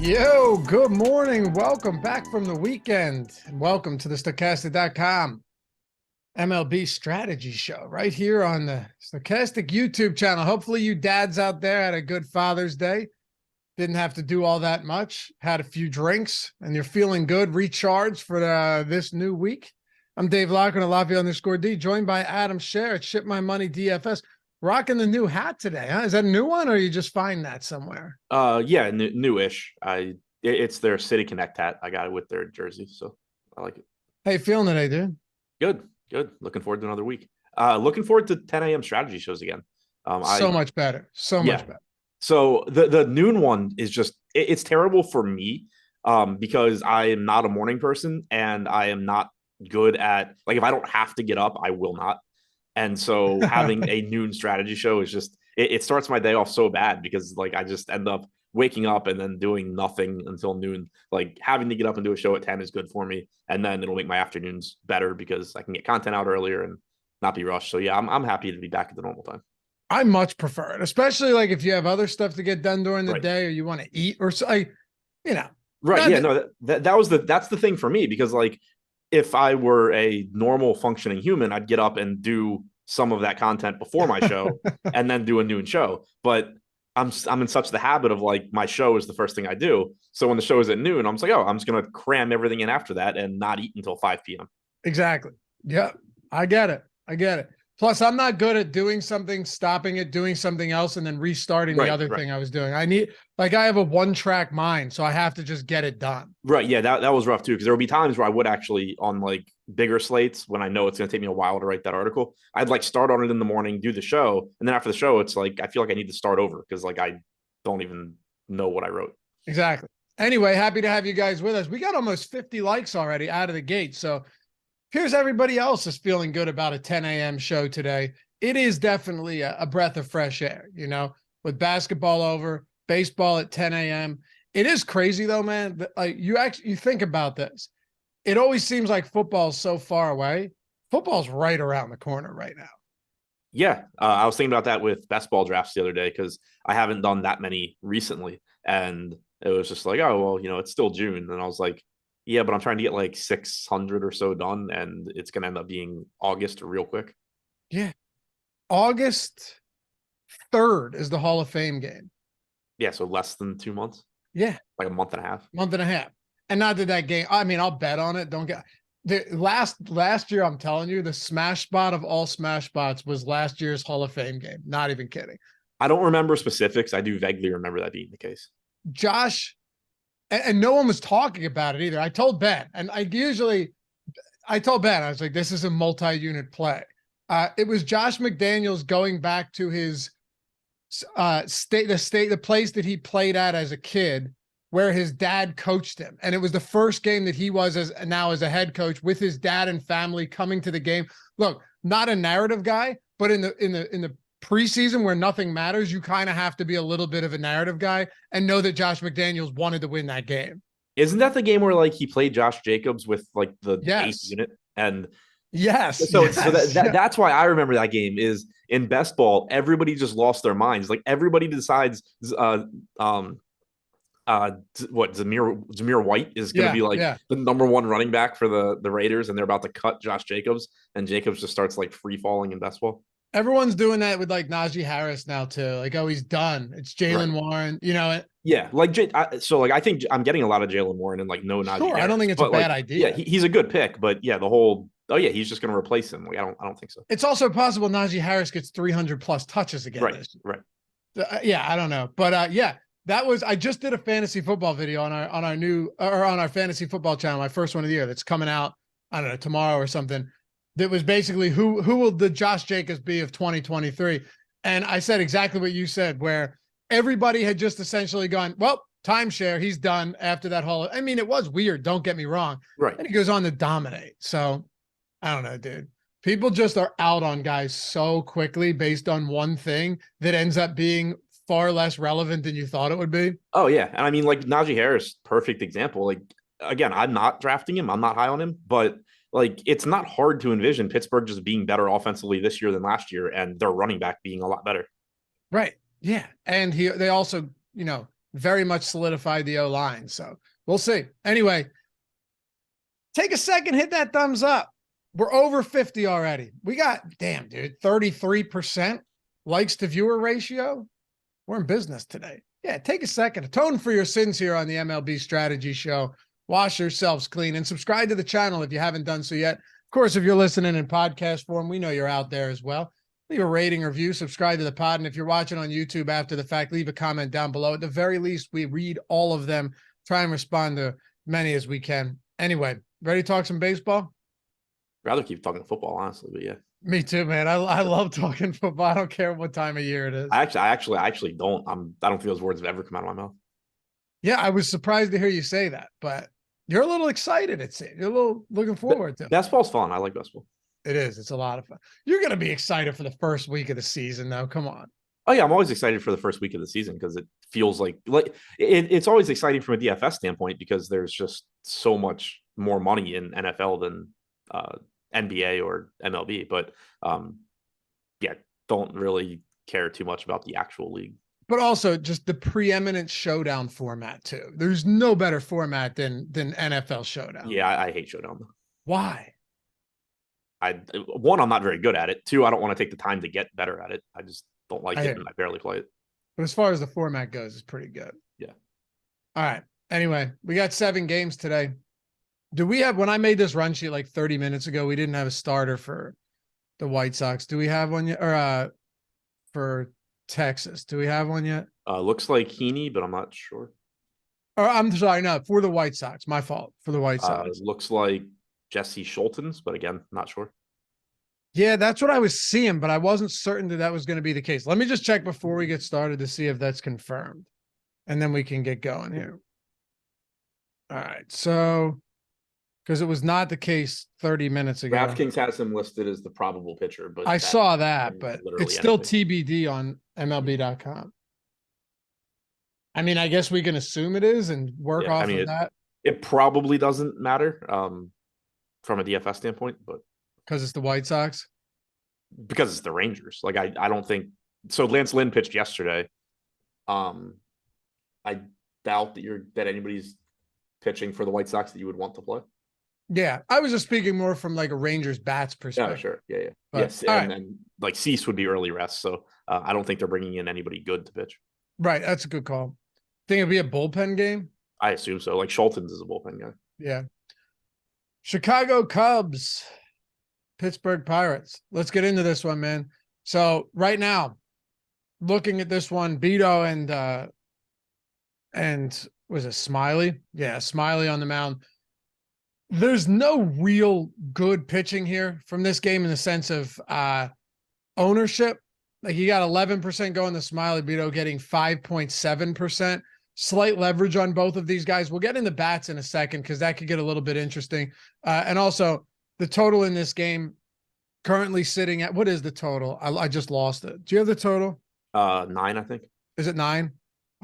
Yo, good morning. Welcome back from the weekend. And welcome to the Stokastic.com MLB Strategy Show right here on the Stokastic YouTube channel. Hopefully you dads out there had a good Father's Day. Didn't have to do all that much. Had a few drinks and you're feeling good, recharged for this new week. I'm Dave Loughran of Lafayette_D, joined by Adam Scherer at Ship My Money DFS. Rocking the new hat today, huh? Is that a new one, or you just find that somewhere? Yeah, newish. It's their City Connect hat. I got it with their jersey, so I like it. How you feeling today, dude? Good. Looking forward to another week. Looking forward to 10 a.m. strategy shows again. Much better. Much better. So the noon one is just it's terrible for me because I am not a morning person and I am not good at, like, if I don't have to get up, I will not. And so having a noon strategy show is just, it starts my day off so bad because, like, I just end up waking up and then doing nothing until noon. Like, having to get up and do a show at 10 is good for me. And then it'll make my afternoons better because I can get content out earlier and not be rushed. So yeah, I'm happy to be back at the normal time. I much prefer it, especially like if you have other stuff to get done during the day or you want to eat or so, right. Yeah, no, that's the thing for me, because, like, if I were a normal functioning human, I'd get up and do some of that content before my show and then do a noon show. But I'm in such the habit of, like, my show is the first thing I do. So when the show is at noon, I'm just like, oh, I'm just going to cram everything in after that and not eat until 5 p.m. Exactly. Yeah, I get it. Plus, I'm not good at doing something, stopping it, doing something else, and then restarting the other thing I was doing. I have a one-track mind, so I have to just get it done. Right. Yeah, that was rough too, because there would be times where I would actually, on, like, bigger slates, when I know it's going to take me a while to write that article, I'd, like, start on it in the morning, do the show, and then after the show, it's like I feel like I need to start over because, like, I don't even know what I wrote. Exactly. Anyway, happy to have you guys with us. We got almost 50 likes already out of the gate, so here's everybody else is feeling good about a 10 a.m. show today. It is definitely a breath of fresh air, with basketball over, baseball at 10 a.m. It is crazy though, man. Like, you think about this. It always seems like football's so far away. Football's right around the corner right now. Yeah. I was thinking about that with best ball drafts the other day because I haven't done that many recently. And it was just like, oh, well, it's still June. And I was like, yeah, but I'm trying to get like 600 or so done, and it's going to end up being August real quick. Yeah. August 3rd is the Hall of Fame game. Yeah, so less than 2 months. Yeah. Like a month and a half. And not that game, I mean, I'll bet on it. Don't get the last year, I'm telling you, the smash spot of all smash spots was last year's Hall of Fame game. Not even kidding. I don't remember specifics. I do vaguely remember that being the case. Josh, and no one was talking about it either. I told Ben, I was like, this is a multi-unit play. It was Josh McDaniels going back to his the place that he played at as a kid, where his dad coached him. And it was the first game that he was as a head coach with his dad and family coming to the game. Look, not a narrative guy, but in the preseason where nothing matters, you kind of have to be a little bit of a narrative guy and know that Josh McDaniels wanted to win that game. Isn't that the game where, like, he played Josh Jacobs with, like, the 8th unit? And that's why I remember that game. Is in best ball, everybody just lost their minds. Like, everybody decides Zamir White is going to be like the number one running back for the Raiders, and they're about to cut Josh Jacobs, and Jacobs just starts, like, free falling in best ball. Everyone's doing that with, like, Najee Harris now too. Like, oh, he's done. It's Jaylen Warren, Yeah, like, I think I'm getting a lot of Jaylen Warren and, like, no Najee Harris. I don't think it's a bad idea. Yeah, he's a good pick, but yeah, he's just going to replace him. Like, I don't think so. It's also possible Najee Harris gets 300 plus touches again. Right. Yeah, I don't know, but I just did a fantasy football video on our fantasy football channel, my first one of the year, that's coming out, I don't know, tomorrow or something. That was basically who will the Josh Jacobs be of 2023? And I said exactly what you said, where everybody had just essentially gone, well, timeshare, he's done after that whole, I mean, it was weird, don't get me wrong. Right. And he goes on to dominate. So I don't know, dude. People just are out on guys so quickly based on one thing that ends up being far less relevant than you thought it would be. Oh, yeah. And I mean, like, Najee Harris, perfect example. Like, again, I'm not drafting him. I'm not high on him, but, like, it's not hard to envision Pittsburgh just being better offensively this year than last year, and their running back being a lot better. Right. Yeah. And they also, very much solidified the O-line. So we'll see. Anyway, take a second, hit that thumbs up. We're over 50 already. We got, damn, dude, 33% likes to viewer ratio. We're in business today. Yeah, take a second. Atone for your sins here on the MLB Strategy Show. Wash yourselves clean and subscribe to the channel if you haven't done so yet. Of course, if you're listening in podcast form, we know you're out there as well. Leave a rating or review, subscribe to the pod. And if you're watching on YouTube after the fact, leave a comment down below. At the very least, we read all of them, try and respond to many as we can. Anyway, ready to talk some baseball? Rather keep talking football, honestly, but yeah. Me too, man. I love talking football. I don't care what time of year it is. I actually don't. I don't think those words have ever come out of my mouth. Yeah, I was surprised to hear you say that, but you're a little excited. You're a little looking forward to it. Basketball's fun. I like basketball. It is. It's a lot of fun. You're going to be excited for the first week of the season, though. Come on. Oh yeah, I'm always excited for the first week of the season because it feels like it's always exciting from a DFS standpoint because there's just so much more money in NFL than NBA or MLB. But yeah, don't really care too much about the actual league. But also just the preeminent showdown format too. There's no better format than NFL showdown. Yeah, I hate showdown. Why? One, I'm not very good at it. Two, I don't want to take the time to get better at it. I just don't like it and I barely play it. But as far as the format goes, it's pretty good. Yeah. All right. Anyway, we got 7 games today. Do we have, when I made this run sheet like 30 minutes ago, we didn't have a starter for the White Sox. Do we have one yet? Or for Texas, do we have one yet? Looks like Heaney, but I'm not sure. Or I'm sorry, no, for the White Sox. My fault. For the White Sox. Looks like Jesse Schultens, but again, not sure. Yeah, that's what I was seeing, but I wasn't certain that was going to be the case. Let me just check before we get started to see if that's confirmed. And then we can get going here. All right. So, because it was not the case 30 minutes ago. DraftKings has him listed as the probable pitcher, but I saw that, but it's still TBD on MLB.com. I mean, I guess we can assume it is and work off of that. It probably doesn't matter from a DFS standpoint, but because it's the White Sox? Because it's the Rangers. Like, I don't think so. Lance Lynn pitched yesterday. I doubt that anybody's pitching for the White Sox that you would want to play. Yeah, I was just speaking more from like a Rangers bats perspective. Yeah, sure. Yeah. But, yes, and like Cease would be early rest, so I don't think they're bringing in anybody good to pitch. Right, that's a good call. Think it'd be a bullpen game? I assume so. Like Schultens is a bullpen guy. Yeah. Chicago Cubs, Pittsburgh Pirates. Let's get into this one, man. So right now, looking at this one, Beto and was it Smiley? Yeah, Smiley on the mound. There's no real good pitching here from this game in the sense of ownership. Like you got 11% going to Smiley, Beto getting 5.7%. Slight leverage on both of these guys. We'll get into bats in a second because that could get a little bit interesting. And also the total in this game currently sitting at, what is the total? I just lost it. Do you have the total? 9, I think. Is it 9?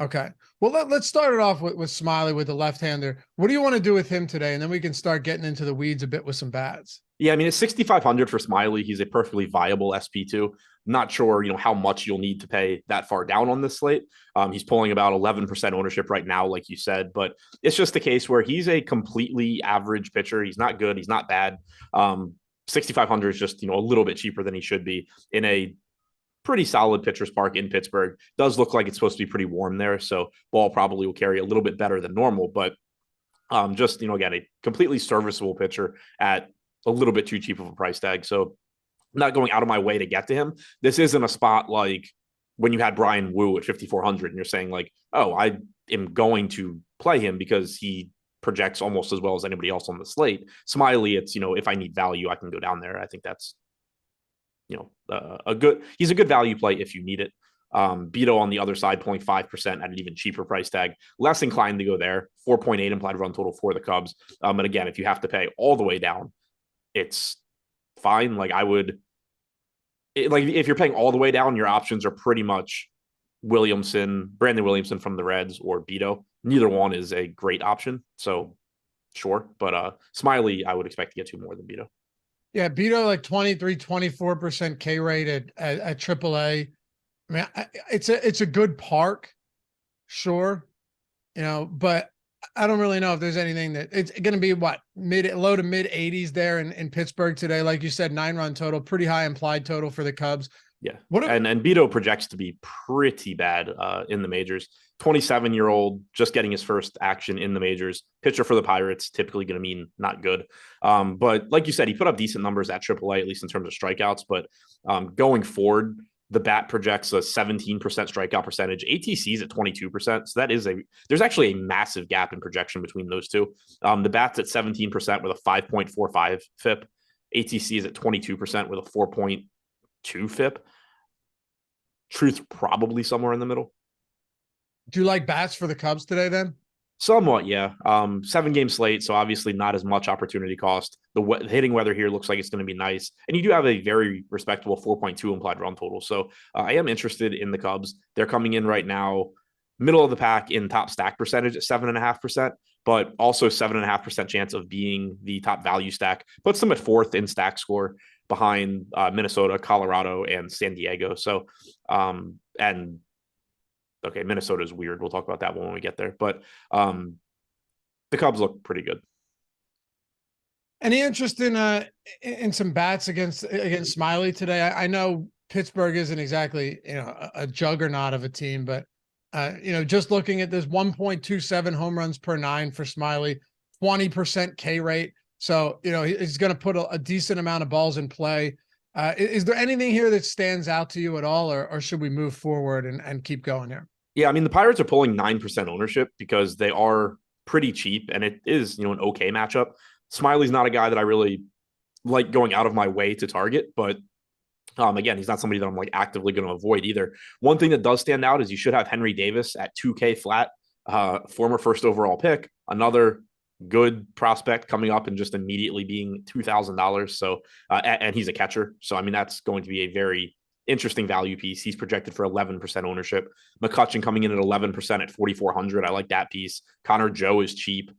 Okay. Well, let's start it off with Smiley, with the left-hander. What do you want to do with him today? And then we can start getting into the weeds a bit with some bats. Yeah, I mean, it's 6,500 for Smiley. He's a perfectly viable SP2. Not sure, how much you'll need to pay that far down on this slate. He's pulling about 11% ownership right now, like you said, but it's just the case where he's a completely average pitcher. He's not good. He's not bad. 6,500 is just, a little bit cheaper than he should be in a pretty solid pitcher's park in Pittsburgh. Does look like it's supposed to be pretty warm there, so ball probably will carry a little bit better than normal, but just, again, a completely serviceable pitcher at a little bit too cheap of a price tag. So I'm not going out of my way to get to him. This isn't a spot like when you had Brian Wu at 5,400 and you're saying like, oh, I am going to play him because he projects almost as well as anybody else on the slate. Smiley, it's, if I need value, I can go down there. I think that's, he's a good value play if you need it. Beto on the other side, 0.5% at an even cheaper price tag. Less inclined to go there. 4.8 implied run total for the Cubs. And again, if you have to pay all the way down, it's fine. Like if you're paying all the way down, your options are pretty much Brandon Williamson from the Reds or Beto. Neither one is a great option. So sure. But Smiley, I would expect to get to more than Beto. Yeah, Beto like 24% K rate at AAA. I mean, it's a good park, sure. but I don't really know if there's anything that it's going to be low to mid 80s there in Pittsburgh today. Like you said, 9-run total, pretty high implied total for the Cubs. Yeah. And Beto projects to be pretty bad in the majors. 27-year-old, just getting his first action in the majors. Pitcher for the Pirates, typically going to mean not good. But like you said, he put up decent numbers at AAA, at least in terms of strikeouts. But going forward, the bat projects a 17% strikeout percentage. ATC's at 22%. So there's actually a massive gap in projection between those two. The bat's at 17% with a 5.45 FIP. ATC is at 22% with a 4.2 FIP. Truth probably somewhere in the middle. Do you like bats for the Cubs today then? Somewhat, yeah. 7-game slate, so obviously not as much opportunity cost. The hitting weather here looks like it's going to be nice. And you do have a very respectable 4.2 implied run total. So I am interested in the Cubs. They're coming in right now, middle of the pack in top stack percentage at 7.5%, but also 7.5% chance of being the top value stack. Puts them at 4th in stack score behind Minnesota, Colorado, and San Diego. So, okay, Minnesota is weird. We'll talk about that when we get there. But the Cubs look pretty good. Any interest in some bats against Smiley today? I know Pittsburgh isn't exactly a juggernaut of a team, but just looking at this 1.27 home runs per 9 for Smiley, 20% K rate. So he's going to put a decent amount of balls in play. Is there anything here that stands out to you at all, or should we move forward and keep going here? Yeah, I mean, the Pirates are pulling 9% ownership because they are pretty cheap, and it is, an okay matchup. Smiley's not a guy that I really like going out of my way to target, but again, he's not somebody that I'm like actively going to avoid either. One thing that does stand out is you should have Henry Davis at 2K flat, former first overall pick, another good prospect coming up and just immediately being $2,000. So, and he's a catcher. So, I mean, that's going to be a very interesting value piece. He's projected for 11% ownership. McCutchen coming in at 11% at 4,400. I like that piece. Connor Joe is cheap.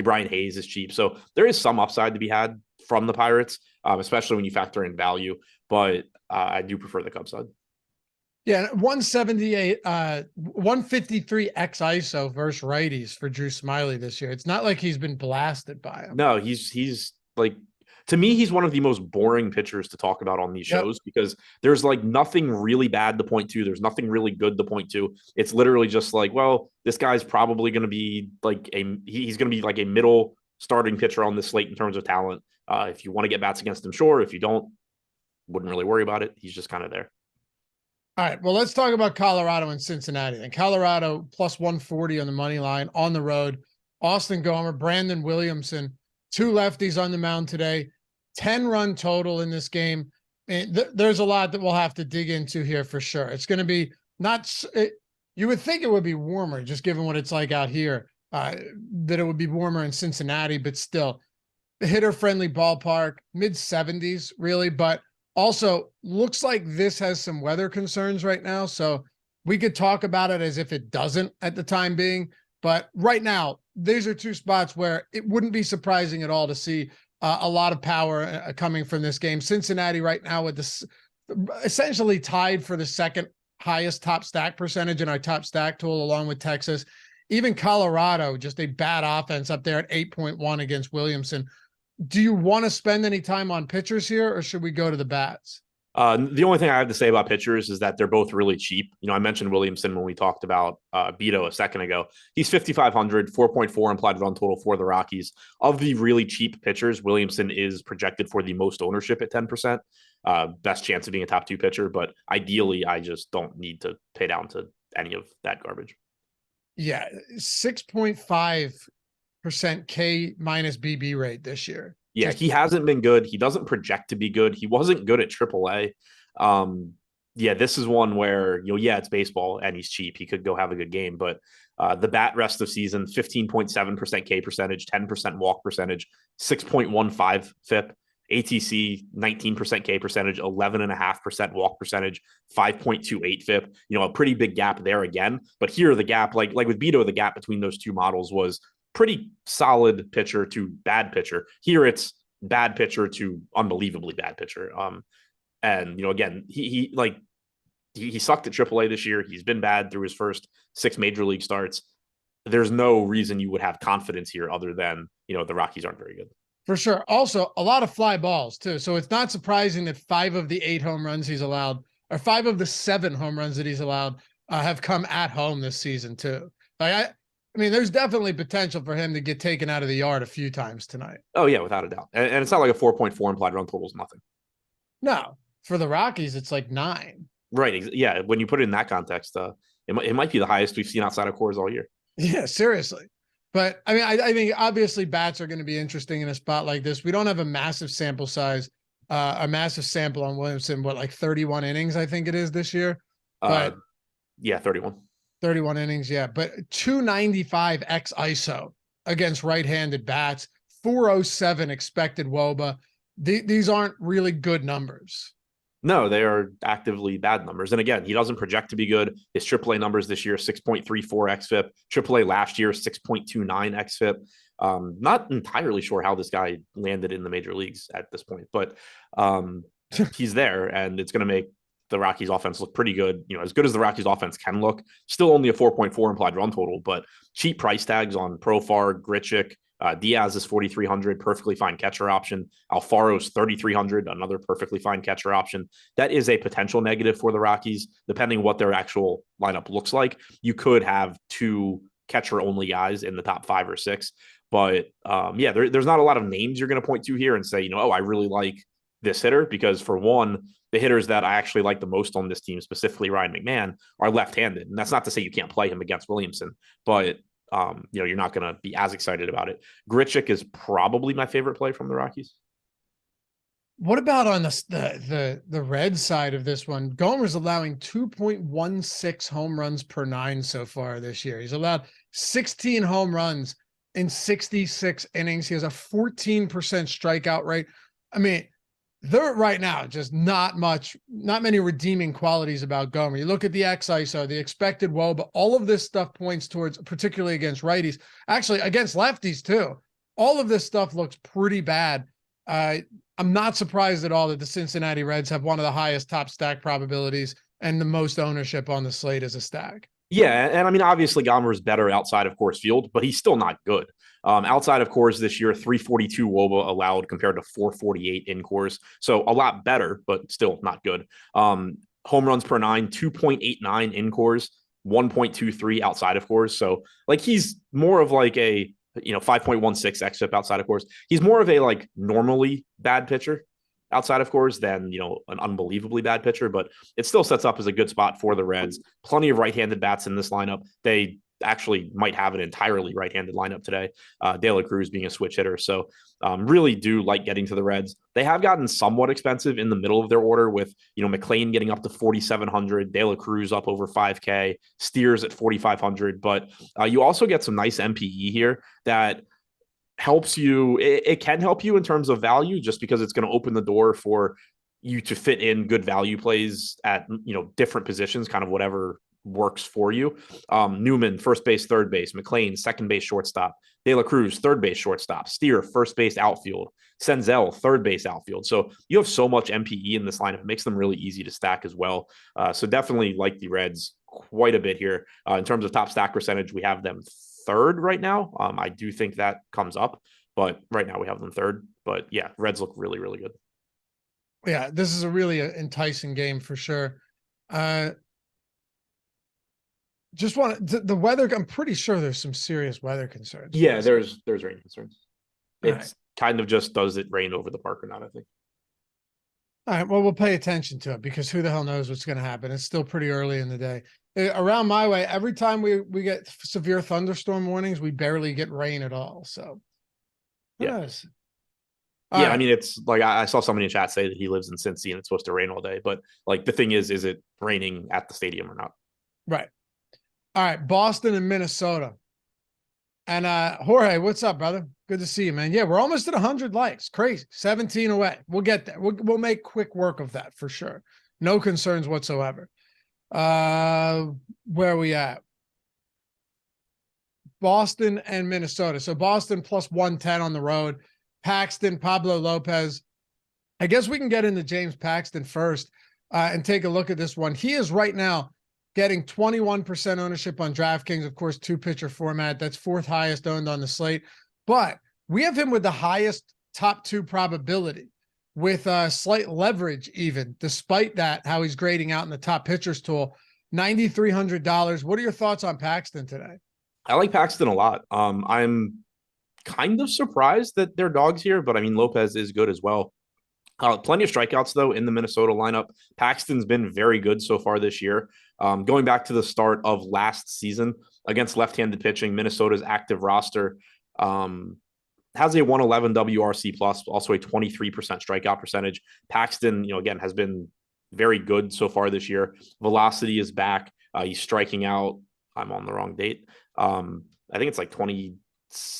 Brian Hayes is cheap. So there is some upside to be had from the Pirates, especially when you factor in value. But I do prefer the Cubs side. Yeah, 178, 153 x ISO versus righties for Drew Smiley this year. It's not like he's been blasted by him. No, he's like, to me, he's one of the most boring pitchers to talk about on these shows because there's like nothing really bad to point to. There's nothing really good to point to. It's literally just like, well, this guy's probably going to be like he's going to be like a middle starting pitcher on this slate in terms of talent. If you want to get bats against him, sure. If you don't, wouldn't really worry about it. He's just kind of there. All right, well, let's talk about Colorado and Cincinnati. And Colorado plus 140 on the money line on the road. Austin Gomer, Brandon Williamson, 2 lefties on the mound today. 10-run total in this game. And there's a lot that we'll have to dig into here for sure. It's going to be you would think it would be warmer just given what it's like out here, that it would be warmer in Cincinnati, but still hitter-friendly ballpark, mid-70s really, but also looks like this has some weather concerns right now. So we could talk about it as if it doesn't at the time being, but right now, these are 2 spots where it wouldn't be surprising at all to see a lot of power coming from this game. Cincinnati right now with this essentially tied for the second highest top stack percentage in our top stack tool, along with Texas. Even Colorado, just a bad offense up there at 8.1 against Williamson. Do you want to spend any time on pitchers here, or should we go to the bats? The only thing I have to say about pitchers is that they're both really cheap. I mentioned Williamson when we talked about Beto a second ago. He's 5,500, 4.4 implied run total for the Rockies. Of the really cheap pitchers, Williamson is projected for the most ownership at 10%. Best chance of being a top 2 pitcher, but ideally, I just don't need to pay down to any of that garbage. Yeah, 6.5% K minus BB rate this year. Yeah, he hasn't been good. He doesn't project to be good. He wasn't good at AAA. Yeah, this is one where, it's baseball and he's cheap. He could go have a good game, but the bat rest of season, 15.7% K percentage, 10% walk percentage, 6.15 FIP, ATC, 19% K percentage, 11.5% walk percentage, 5.28 FIP, a pretty big gap there again. But here the gap, like with Beto, the gap between those 2 models was pretty solid pitcher to bad pitcher. Here it's bad pitcher to unbelievably bad pitcher. And again, he sucked at AAA this year. He's been bad through his first 6 major league starts. there's no reason you would have confidence here other than, the Rockies aren't very good. For sure. Also, a lot of fly balls too. So it's not surprising that 5 of the 8 home runs he's allowed, or 5 of the 7 home runs that he's allowed, have come at home this season too. Like I mean, there's definitely potential for him to get taken out of the yard a few times tonight. Oh yeah, without a doubt. And it's not like a 4.4 implied run total is nothing. No, for the Rockies, it's like 9. Right. Yeah. When you put it in that context, it might be the highest we've seen outside of Coors all year. Yeah, seriously. But I mean, I think obviously bats are going to be interesting in a spot like this. We don't have a massive sample size, a massive sample on Williamson, like 31 innings, I think it is this year. But yeah, 31. 31 innings, yeah. But 295 x ISO against right-handed bats, 407 expected WOBA. These aren't really good numbers. No, they are actively bad numbers. And again, he doesn't project to be good. His AAA numbers this year, 6.34 xFIP. AAA last year, 6.29 xFIP. Not entirely sure how this guy landed in the major leagues at this point, but he's there, and it's going to make the Rockies offense look pretty good. As good as the Rockies offense can look. Still only a 4.4 implied run total, but cheap price tags on Profar, Grichuk, Diaz is 4,300, perfectly fine catcher option. Alfaro's 3,300, another perfectly fine catcher option. That is a potential negative for the Rockies, depending what their actual lineup looks like. You could have 2 catcher-only guys in the top 5 or 6. But there's not a lot of names you're going to point to here and say, I really like this hitter, because for one, the hitters that I actually like the most on this team, specifically Ryan McMahon, are left-handed. And that's not to say you can't play him against Williamson, but you're not going to be as excited about it. Grichuk is probably my favorite play from the Rockies. What about on the red side of this one? Gomer's allowing 2.16 home runs per 9 so far this year. He's allowed 16 home runs in 66 innings. He has a 14% strikeout rate. I mean, there right now, just not many redeeming qualities about Gomer. You look at the XISO, the expected WOBA, all of this stuff points towards, particularly against righties, actually against lefties too. All of this stuff looks pretty bad. I'm not surprised at all that the Cincinnati Reds have one of the highest top stack probabilities and the most ownership on the slate as a stack. Yeah, and I mean, obviously Gomer is better outside of Coors Field, but he's still not good. Outside of Coors this year, 342 WOBA allowed compared to 448 in Coors. So a lot better, but still not good. Home runs per 9, 2.89 in Coors, 1.23 outside of Coors. So like he's more of like a 5.16 xFIP outside of Coors. He's more of a like normally bad pitcher outside of Coors than, an unbelievably bad pitcher, but it still sets up as a good spot for the Reds. Plenty of right-handed bats in this lineup. They actually might have an entirely right-handed lineup today. De La Cruz being a switch hitter. So really do like getting to the Reds. They have gotten somewhat expensive in the middle of their order with, McLean getting up to 4,700, De La Cruz up over 5K, Steers at 4,500. But you also get some nice MPE here that helps you. It can help you in terms of value, just because it's going to open the door for you to fit in good value plays at different positions, kind of whatever works for you. Newman, first base, third base. McLean, second base, shortstop. De La Cruz, third base, shortstop. Steer, first base, outfield. Senzel, third base, outfield. So you have so much MPE in this lineup. It makes them really easy to stack as well. So definitely like the Reds quite a bit here. In terms of top stack percentage, we have them third right now. I do think that comes up, but right now we have them third. But yeah, Reds look really, really good. Yeah, this is a really enticing game for sure. Just want the weather. I'm pretty sure there's some serious weather concerns. Yeah, there's rain concerns. It's kind of just, does it rain over the park or not, I think. All right, well, we'll pay attention to it, because who the hell knows what's going to happen. It's still pretty early in the day. Around my way, every time we get severe thunderstorm warnings, we barely get rain at all. So who knows? Yeah, right. I mean, it's like I saw somebody in chat say that he lives in Cincy and it's supposed to rain all day. But like the thing is it raining at the stadium or not? Right. All right, Boston and Minnesota. And Jorge, what's up, brother? Good to see you, man. Yeah, we're almost at 100 likes. Crazy. 17 away. We'll get there. We'll make quick work of that for sure. No concerns whatsoever. Where are we at? Boston and Minnesota. So Boston plus 110 on the road. Paxton, Pablo Lopez. I guess we can get into James Paxton first and take a look at this one. He is right now getting 21% ownership on DraftKings, of course, 2-pitcher format. That's 4th highest owned on the slate. But we have him with the highest top 2 probability with slight leverage even, despite that, how he's grading out in the top pitchers tool, $9,300. What are your thoughts on Paxton today? I like Paxton a lot. I'm kind of surprised that they're dogs here, but I mean, Lopez is good as well. Plenty of strikeouts, though, in the Minnesota lineup. Paxton's been very good so far this year. Going back to the start of last season against left-handed pitching, Minnesota's active roster has a 111 WRC plus, also a 23% strikeout percentage. Paxton, again, has been very good so far this year. Velocity is back. He's striking out. I'm on the wrong date. I think it's like 28%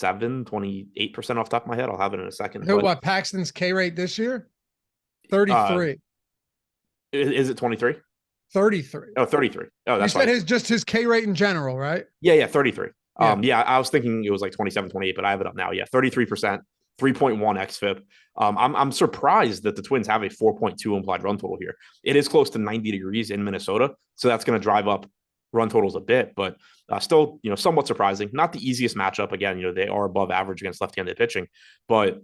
off the top of my head. I'll have it in a second. What Paxton's K rate this year? 33. Is it 23? 33. Oh, 33. Oh, that's you said his K rate in general, right? Yeah, 33. Yeah. I was thinking it was like 27, 28, but I have it up now. Yeah, 33%, 3.1 xFIP. I'm surprised that the Twins have a 4.2 implied run total here. It is close to 90 degrees in Minnesota, so that's going to drive up run totals a bit, but still, somewhat surprising. Not the easiest matchup. Again, they are above average against left-handed pitching, but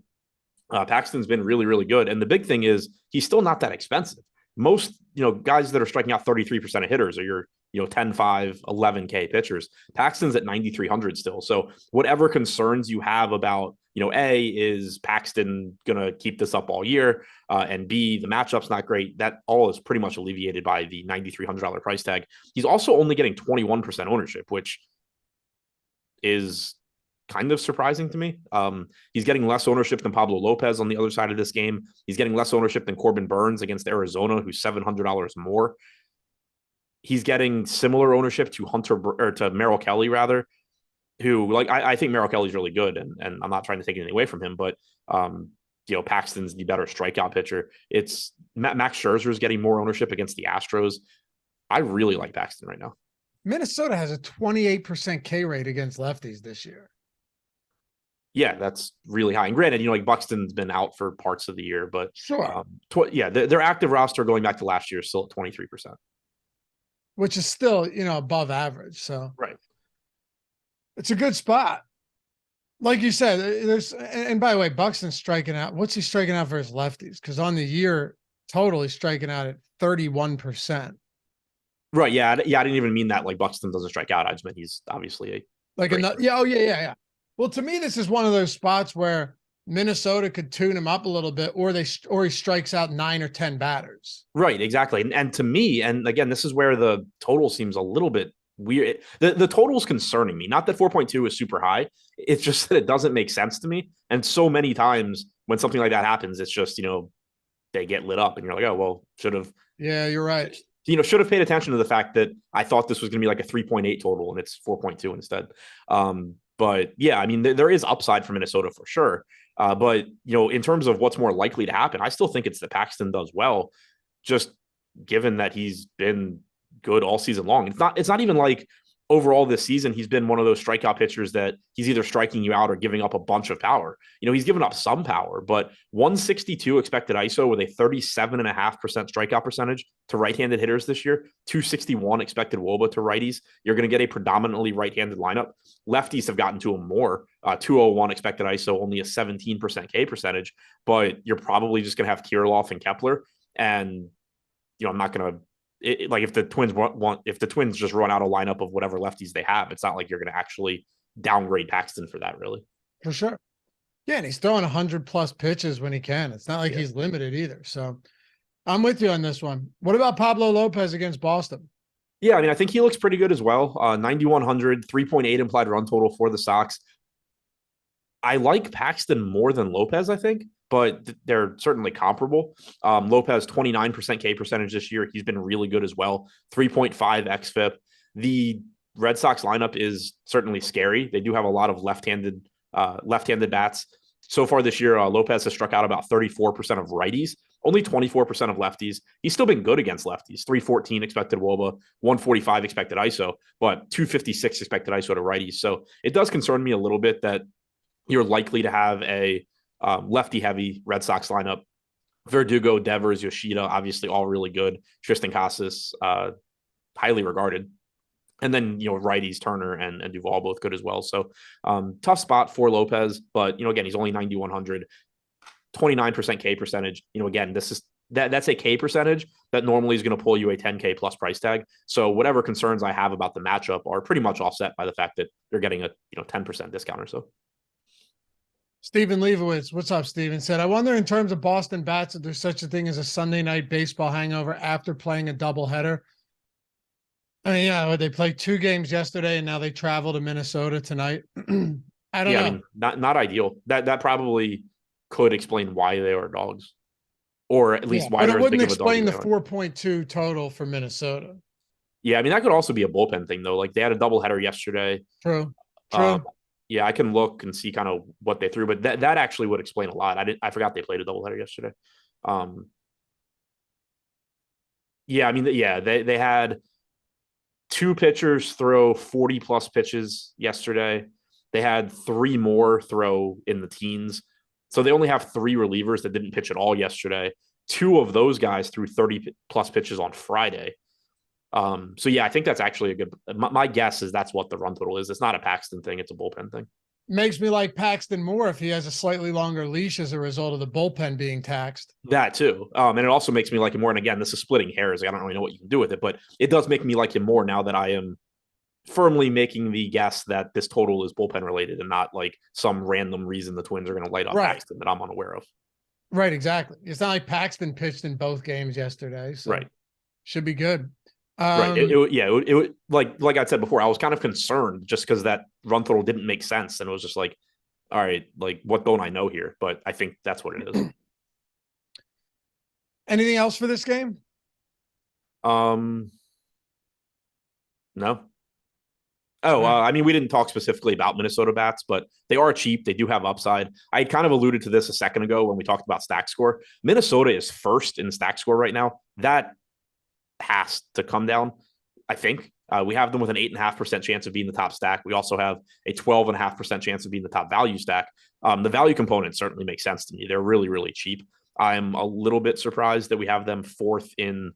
Paxton's been really, really good. And the big thing is he's still not that expensive. Most, guys that are striking out 33% of hitters are your, 10, 5, 11K pitchers. Paxton's at 9,300 still. So whatever concerns you have about, A, is Paxton going to keep this up all year? And B, the matchup's not great. That all is pretty much alleviated by the $9,300 price tag. He's also only getting 21% ownership, which is kind of surprising to me. He's getting less ownership than Pablo Lopez on the other side of this game. He's getting less ownership than Corbin Burns against Arizona, who's $700 more. He's getting similar ownership to Merrill Kelly, rather, who, like, I think Merrill Kelly's really good, and I'm not trying to take anything away from him, but Paxton's the better strikeout pitcher. It's Max Scherzer is getting more ownership against the Astros. I really like Paxton right now. Minnesota has a 28% K rate against lefties this year. Yeah, that's really high. And granted, like Buxton's been out for parts of the year, but sure. Their active roster going back to last year is still at 23%. Which is still, above average. So right. It's a good spot. Like you said, and by the way, Buxton's striking out. What's he striking out for his lefties? Because on the year total, he's striking out at 31%. Right. Yeah. I didn't even mean that like Buxton doesn't strike out. I just meant he's obviously yeah. Well, to me, this is one of those spots where Minnesota could tune him up a little bit, or he strikes out 9 or 10 batters. Right, exactly. And to me, and again, this is where the total seems a little bit weird. The total is concerning me. Not that 4.2 is super high. It's just that it doesn't make sense to me. And so many times when something like that happens, it's just, they get lit up and you're like, oh, well, should have. Yeah, you're right. Should have paid attention to the fact that I thought this was going to be like a 3.8 total and it's 4.2 instead. But yeah, I mean, there is upside for Minnesota for sure. But, in terms of what's more likely to happen, I still think it's that Paxton does well, just given that he's been good all season long. It's not even like overall this season, he's been one of those strikeout pitchers that he's either striking you out or giving up a bunch of power. He's given up some power, but 162 expected ISO with a 37.5% strikeout percentage to right-handed hitters this year, 261 expected WOBA to righties. You're going to get a predominantly right-handed lineup. Lefties have gotten to him more, 201 expected ISO, only a 17% K percentage, but you're probably just going to have Kirilloff and Kepler. And, I'm not going to, if the Twins just run out a lineup of whatever lefties they have, it's not like you're going to actually downgrade Paxton for that, really. For sure. Yeah, and he's throwing 100+ pitches when he can. It's not like he's limited either. So I'm with you on this one. What about Pablo Lopez against Boston? Yeah, I mean, I think he looks pretty good as well. 9,100, 3.8 implied run total for the Sox. I like Paxton more than Lopez, I think, but they're certainly comparable. Lopez, 29% K percentage this year. He's been really good as well. 3.5 xFIP. The Red Sox lineup is certainly scary. They do have a lot of left-handed bats. So far this year, Lopez has struck out about 34% of righties, only 24% of lefties. He's still been good against lefties. 314 expected WOBA, 145 expected ISO, but 256 expected ISO to righties. So it does concern me a little bit that you're likely to have a lefty-heavy Red Sox lineup. Verdugo, Devers, Yoshida, obviously all really good. Tristan Casas, highly regarded. And then, righties, Turner and Duvall both good as well. So tough spot for Lopez, but, again, he's only 9,100, 29% K percentage. Again, that's a K percentage that normally is going to pull you a 10K plus price tag. So whatever concerns I have about the matchup are pretty much offset by the fact that they're getting a 10% discount or so. Stephen Leibowitz, what's up, Stephen? Said, I wonder in terms of Boston bats if there's such a thing as a Sunday night baseball hangover after playing a doubleheader. I mean, yeah, they played 2 games yesterday and now they travel to Minnesota tonight. I don't know. I mean, not ideal. That probably could explain why they are dogs, or at least why they're as big of a dog. But it wouldn't explain the 4.2 total for Minnesota. Yeah, I mean, that could also be a bullpen thing, though. Like, they had a doubleheader yesterday. True. Yeah, I can look and see kind of what they threw, but that actually would explain a lot. I forgot they played a doubleheader yesterday. Yeah, I mean, they had 2 pitchers throw 40 plus pitches yesterday. They had 3 more throw in the teens. So they only have 3 relievers that didn't pitch at all yesterday. 2 of those guys threw 30 plus pitches on Friday. So yeah, I think that's actually a good, my guess is that's what the run total is. It's not a Paxton thing. It's a bullpen thing. Makes me like Paxton more if he has a slightly longer leash as a result of the bullpen being taxed. That too. And it also makes me like him more. And again, this is splitting hairs. I don't really know what you can do with it, but it does make me like him more now that I am firmly making the guess that this total is bullpen related and not like some random reason the Twins are going to light up Paxton that I'm unaware of. Right. Exactly. It's not like Paxton pitched in both games yesterday. So right. Should be good. Right. It like I said before, I was kind of concerned just because that run total didn't make sense. And it was just like, all right, like what don't I know here? But I think that's what it is. Anything else for this game? No. I mean, we didn't talk specifically about Minnesota bats, but they are cheap. They do have upside. I kind of alluded to this a second ago when we talked about stack score. Minnesota is first in stack score right now. That has to come down, I think. We have them with an 8.5% chance of being the top stack. We also have a 12.5% chance of being the top value stack. The value component certainly makes sense to me. They're really, really cheap. I'm a little bit surprised that we have them 4th in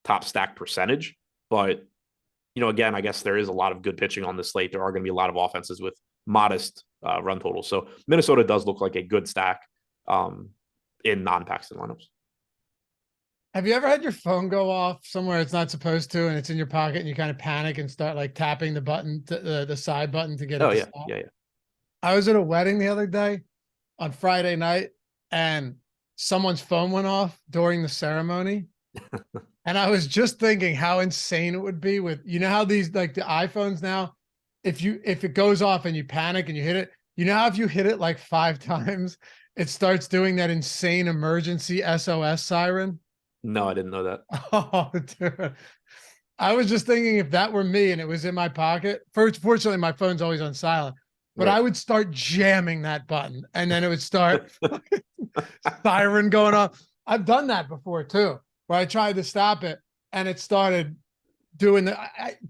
top stack percentage, but again, I guess there is a lot of good pitching on this slate. There are going to be a lot of offenses with modest run totals. So Minnesota does look like a good stack in non-Paxton lineups. Have you ever had your phone go off somewhere it's not supposed to, and it's in your pocket, and you kind of panic and start like tapping the button, the side button to get it to stop? Yeah. I was at a wedding the other day on Friday night, and someone's phone went off during the ceremony. And I was just thinking how insane it would be with, how these, like the iPhones now, if it goes off and you panic and you hit it, how if you hit it like 5 times, it starts doing that insane emergency SOS siren? No, I didn't know that. Oh, dude. I was just thinking if that were me and it was in my pocket, fortunately my phone's always on silent, but I would start jamming that button and then it would start siren going off. I've done that before too, where I tried to stop it and it started doing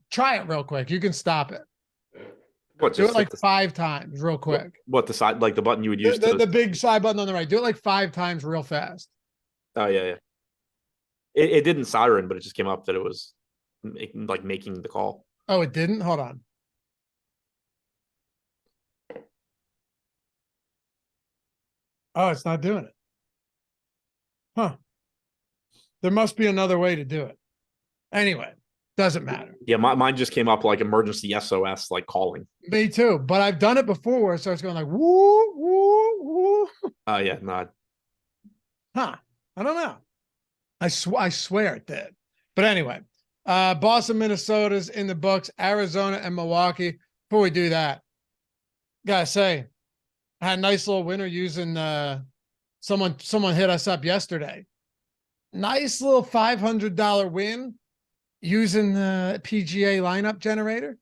try it real quick. You can stop it. Do it like 5 times real quick. What the side, like the button you would use? The big side button on the right. Do it like 5 times real fast. Oh, yeah. It didn't siren, but it just came up that it was making the call. Oh, it didn't? Hold on. Oh, it's not doing it. Huh. There must be another way to do it. Anyway, doesn't matter. Yeah, mine just came up like emergency SOS, like calling. Me too, but I've done it before where it starts going like woo, woo, woo. Oh, yeah, no. Huh. I don't know. I swear it did. But anyway, Boston, Minnesota's in the books, Arizona and Milwaukee. Before we do that, gotta say, I had a nice little winner using someone hit us up yesterday. Nice little $500 win using the PGA lineup generator.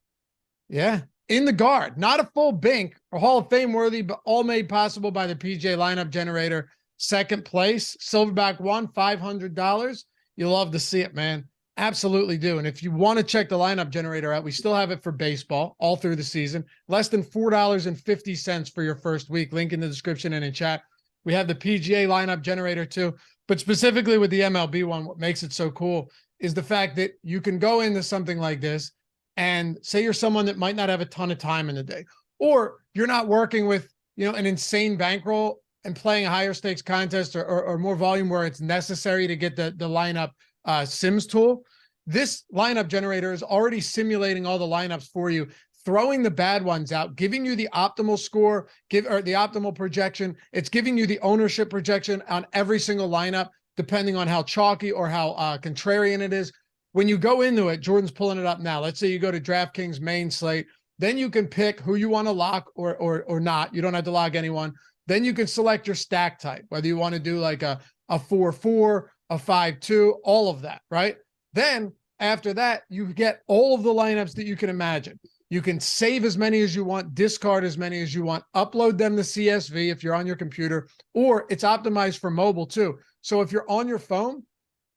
Yeah. In the guard, not a full bink or Hall of Fame worthy, but all made possible by the PGA lineup generator. Second place, Silverback won $500. You'll love to see it, man. Absolutely do. And if you want to check the lineup generator out, we still have it for baseball all through the season. Less than $4.50 for your first week. Link in the description and in chat. We have the PGA lineup generator too, but specifically with the MLB one, what makes it so cool is the fact that you can go into something like this and say you're someone that might not have a ton of time in the day, or you're not working with, an insane bankroll and playing a higher stakes contest or more volume where it's necessary to get the lineup Sims tool. This lineup generator is already simulating all the lineups for you, throwing the bad ones out, giving you the optimal score, or the optimal projection. It's giving you the ownership projection on every single lineup, depending on how chalky or how contrarian it is. When you go into it, Jordan's pulling it up now. Let's say you go to DraftKings main slate, then you can pick who you want to lock or not. You don't have to lock anyone. Then you can select your stack type, whether you want to do like a 4-4, a 5-2, all of that, right? Then after that, you get all of the lineups that you can imagine. You can save as many as you want, discard as many as you want, upload them to CSV if you're on your computer, or it's optimized for mobile too. So if you're on your phone,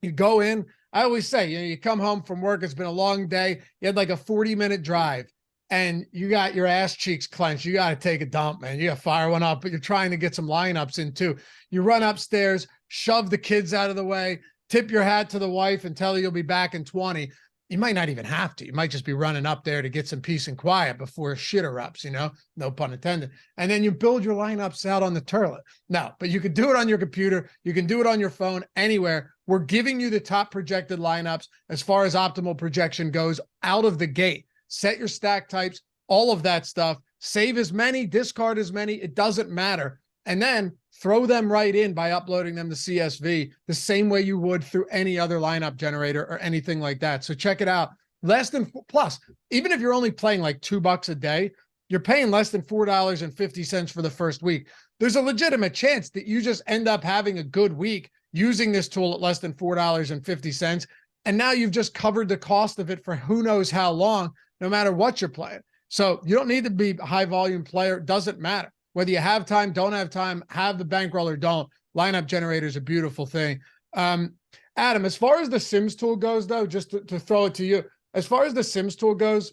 you go in. I always say, you come home from work, it's been a long day, you had like a 40-minute drive, and you got your ass cheeks clenched. You got to take a dump, man. You got to fire one up, but you're trying to get some lineups in too. You run upstairs, shove the kids out of the way, tip your hat to the wife and tell her you'll be back in 20. You might not even have to. You might just be running up there to get some peace and quiet before shit erupts, no pun intended. And then you build your lineups out on the turlet. No, but you can do it on your computer. You can do it on your phone, anywhere. We're giving you the top projected lineups as far as optimal projection goes out of the gate. Set your stack types, all of that stuff. Save as many, discard as many. It doesn't matter. And then throw them right in by uploading them to CSV the same way you would through any other lineup generator or anything like that. So check it out. Plus, even if you're only playing like $2 a day, you're paying less than $4.50 for the first week. There's a legitimate chance that you just end up having a good week using this tool at less than $4.50. And now you've just covered the cost of it for who knows how long, no matter what you're playing. So you don't need to be a high volume player. It doesn't matter. Whether you have time, don't have time, have the bankroll or don't, lineup generator is a beautiful thing. Adam, as far as the Sims tool goes, though, just to throw it to you, as far as the Sims tool goes,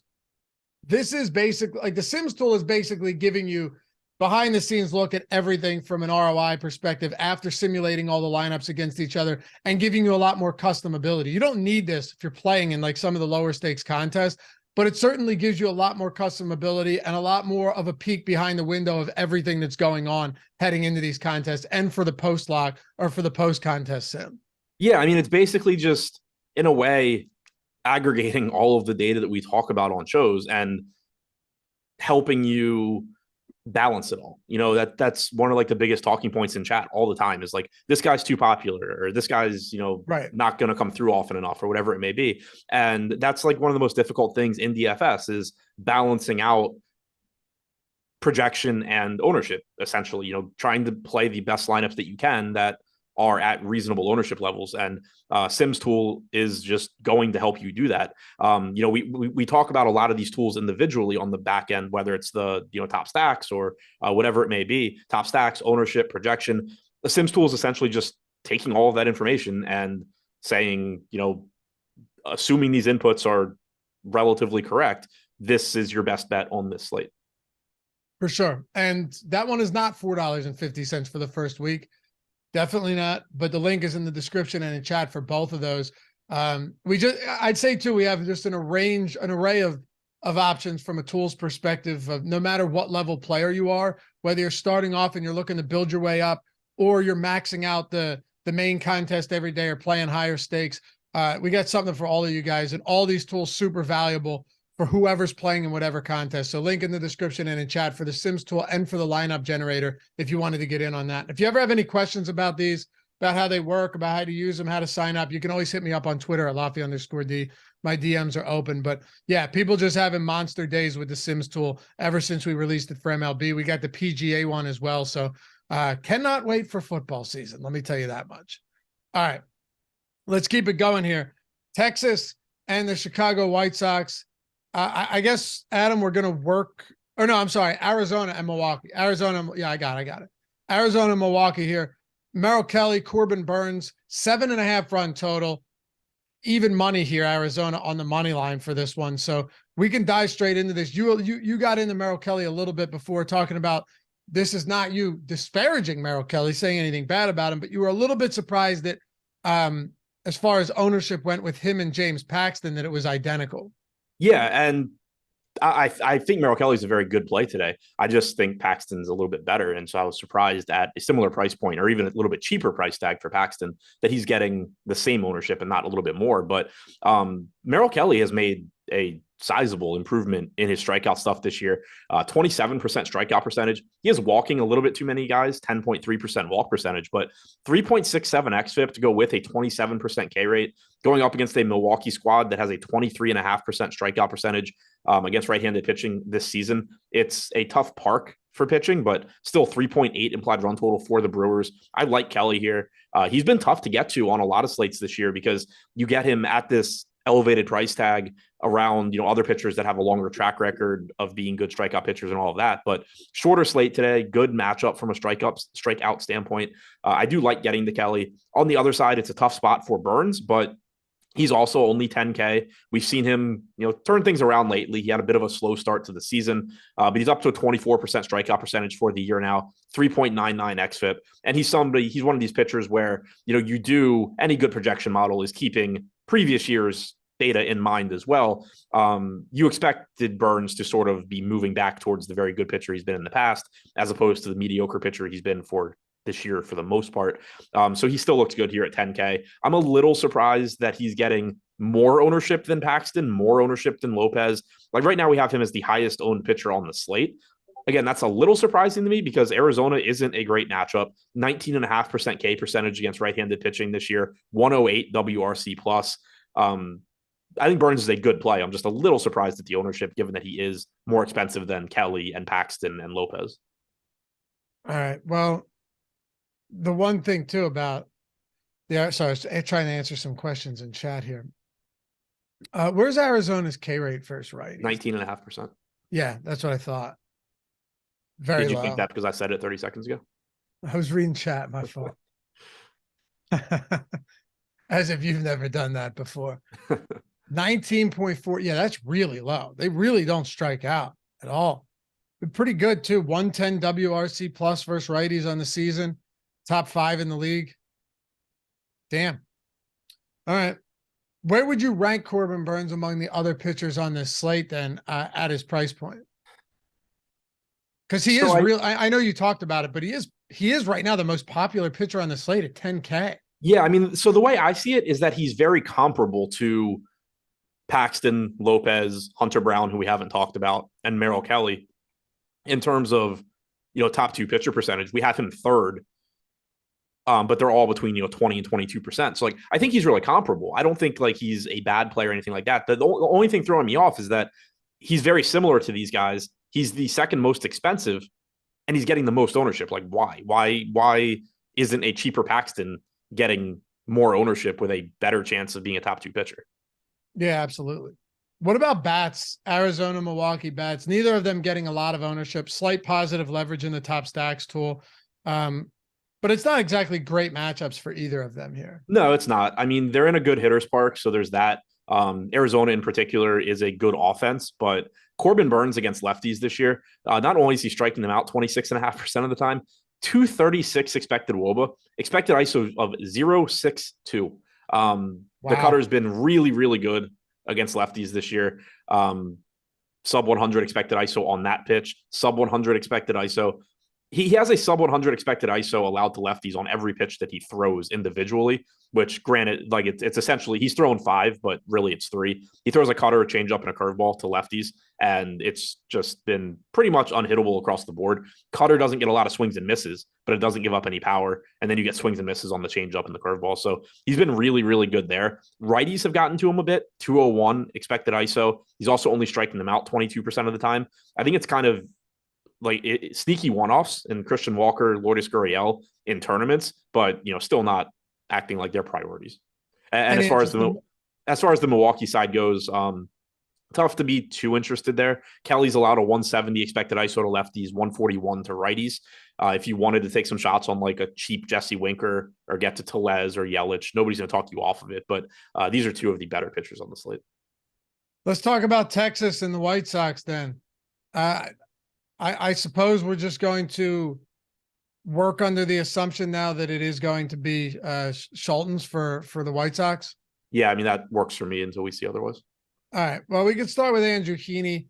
this is basically like the Sims tool is basically giving you behind the scenes look at everything from an ROI perspective after simulating all the lineups against each other and giving you a lot more custom ability. You don't need this if you're playing in like some of the lower stakes contests, but it certainly gives you a lot more custom ability and a lot more of a peek behind the window of everything that's going on heading into these contests and for the post lock or for the post contest sim. Yeah, I mean, it's basically just, in a way, aggregating all of the data that we talk about on shows and helping you balance it all. That's one of like the biggest talking points in chat all the time is like, this guy's too popular, or this guy's, right, not going to come through often enough, or whatever it may be. And that's like one of the most difficult things in DFS is balancing out projection and ownership, essentially, trying to play the best lineups that you can that are at reasonable ownership levels. And Sims tool is just going to help you do that. We talk about a lot of these tools individually on the back end, whether it's the top stacks or whatever it may be, top stacks, ownership, projection. The Sims tool is essentially just taking all of that information and saying, assuming these inputs are relatively correct, this is your best bet on this slate. For sure. And that one is not $4.50 for the first week. Definitely not, but the link is in the description and in chat for both of those. I'd say too, we have just an array of options from a tools perspective of no matter what level player you are, whether you're starting off and you're looking to build your way up, or you're maxing out the main contest every day or playing higher stakes. We got something for all of you guys, and all these tools super valuable for whoever's playing in whatever contest. So link in the description and in chat for the Sims tool and for the lineup generator if you wanted to get in on that. If you ever have any questions about these, about how they work, about how to use them, how to sign up, you can always hit me up on Twitter at Laffy_D. My DMs are open. But yeah, people just having monster days with the Sims tool ever since we released it for MLB. We got the PGA one as well. So cannot wait for football season. Let me tell you that much. All right, let's keep it going here. Texas and the Chicago White Sox. I guess, Adam, we're going to work, or no, I'm sorry, Arizona and Milwaukee. Arizona, yeah, I got it. Arizona and Milwaukee here. Merrill Kelly, Corbin Burns, 7.5 run total. Even money here, Arizona on the money line for this one. So we can dive straight into this. You got into Merrill Kelly a little bit before, talking about this is not you disparaging Merrill Kelly, saying anything bad about him, but you were a little bit surprised that as far as ownership went with him and James Paxton, that it was identical. Yeah, and I think Merrill Kelly's a very good play today. I just think Paxton's a little bit better. And so I was surprised at a similar price point or even a little bit cheaper price tag for Paxton that he's getting the same ownership and not a little bit more. But Merrill Kelly has made a sizable improvement in his strikeout stuff this year. 27% strikeout percentage. He is walking a little bit too many guys, 10.3% walk percentage, but 3.67 xFIP to go with a 27% K rate, going up against a Milwaukee squad that has a 23.5% strikeout percentage against right-handed pitching this season. It's a tough park for pitching, but still 3.8 implied run total for the Brewers. I like Kelly here. He's been tough to get to on a lot of slates this year because you get him at this elevated price tag around, other pitchers that have a longer track record of being good strikeout pitchers and all of that. But shorter slate today, good matchup from a strikeout standpoint. I do like getting to Kelly. On the other side, it's a tough spot for Burns, but he's also only 10K. We've seen him, turn things around lately. He had a bit of a slow start to the season, but he's up to a 24% strikeout percentage for the year now, 3.99 xFIP. And he's one of these pitchers where, any good projection model is keeping previous year's data in mind as well. You expected Burns to sort of be moving back towards the very good pitcher he's been in the past, as opposed to the mediocre pitcher he's been for this year for the most part. So he still looks good here at 10K. I'm a little surprised that he's getting more ownership than Paxton, more ownership than Lopez. Like right now we have him as the highest owned pitcher on the slate. Again, that's a little surprising to me because Arizona isn't a great matchup. 19.5% K percentage against right-handed pitching this year, 108 WRC plus. I think Burns is a good play. I'm just a little surprised at the ownership, given that he is more expensive than Kelly and Paxton and Lopez. All right. Well, the one thing too about I was trying to answer some questions in chat here. Where's Arizona's K rate first, right? 19.5%. Yeah, that's what I thought. Very Did you low. think that because I said it 30 seconds ago? I was reading chat, my fault. As if you've never done that before. 19.4. Yeah, that's really low. They really don't strike out at all. But pretty good too. 110 WRC plus versus righties on the season. Top 5 in the league. Damn. All right. Where would you rank Corbin Burns among the other pitchers on this slate then at his price point? Because he is real. I know you talked about it, but he is right now the most popular pitcher on the slate at 10K. Yeah, I mean, so the way I see it is that he's very comparable to Paxton, Lopez, Hunter Brown, who we haven't talked about, and Merrill Kelly in terms of, top 2 pitcher percentage. We have him third, but they're all between, 20 and 22%. So I think he's really comparable. I don't think he's a bad player or anything like that. The only thing throwing me off is that he's very similar to these guys. He's the second most expensive and he's getting the most ownership. Why isn't a cheaper Paxton getting more ownership with a better chance of being a top 2 pitcher? Yeah, absolutely. What about bats? Arizona, Milwaukee bats, neither of them getting a lot of ownership, slight positive leverage in the top stacks tool. But it's not exactly great matchups for either of them here. No, it's not. I mean, they're in a good hitter's park. So there's that. Arizona in particular is a good offense, but Corbin Burns against lefties this year, not only is he striking them out 26.5% of the time, 236 expected WOBA, expected ISO of 0.62. The cutter's been really, really good against lefties this year. Sub 100 expected ISO on that pitch, sub 100 expected ISO. He has a sub 100 expected ISO allowed to lefties on every pitch that he throws individually, which granted, it's essentially, he's thrown 5, but really it's 3. He throws a cutter, a changeup, and a curveball to lefties, and it's just been pretty much unhittable across the board. Cutter doesn't get a lot of swings and misses, but it doesn't give up any power, and then you get swings and misses on the changeup and the curveball. So he's been really, really good there. Righties have gotten to him a bit, 201 expected ISO. He's also only striking them out 22% of the time. I think it's kind of sneaky one-offs in Christian Walker, Lourdes Gurriel in tournaments, but still not acting like their priorities. And as far as the Milwaukee side goes, tough to be too interested there. Kelly's allowed a 170 expected ISO to lefties, 141 to righties. If you wanted to take some shots on a cheap Jesse Winker or get to Tellez or Yelich, nobody's going to talk you off of it. But these are 2 of the better pitchers on the slate. Let's talk about Texas and the White Sox then. I suppose we're just going to work under the assumption now that it is going to be Schultz for the White Sox? Yeah, I mean, that works for me until we see otherwise. All right. Well, we can start with Andrew Heaney.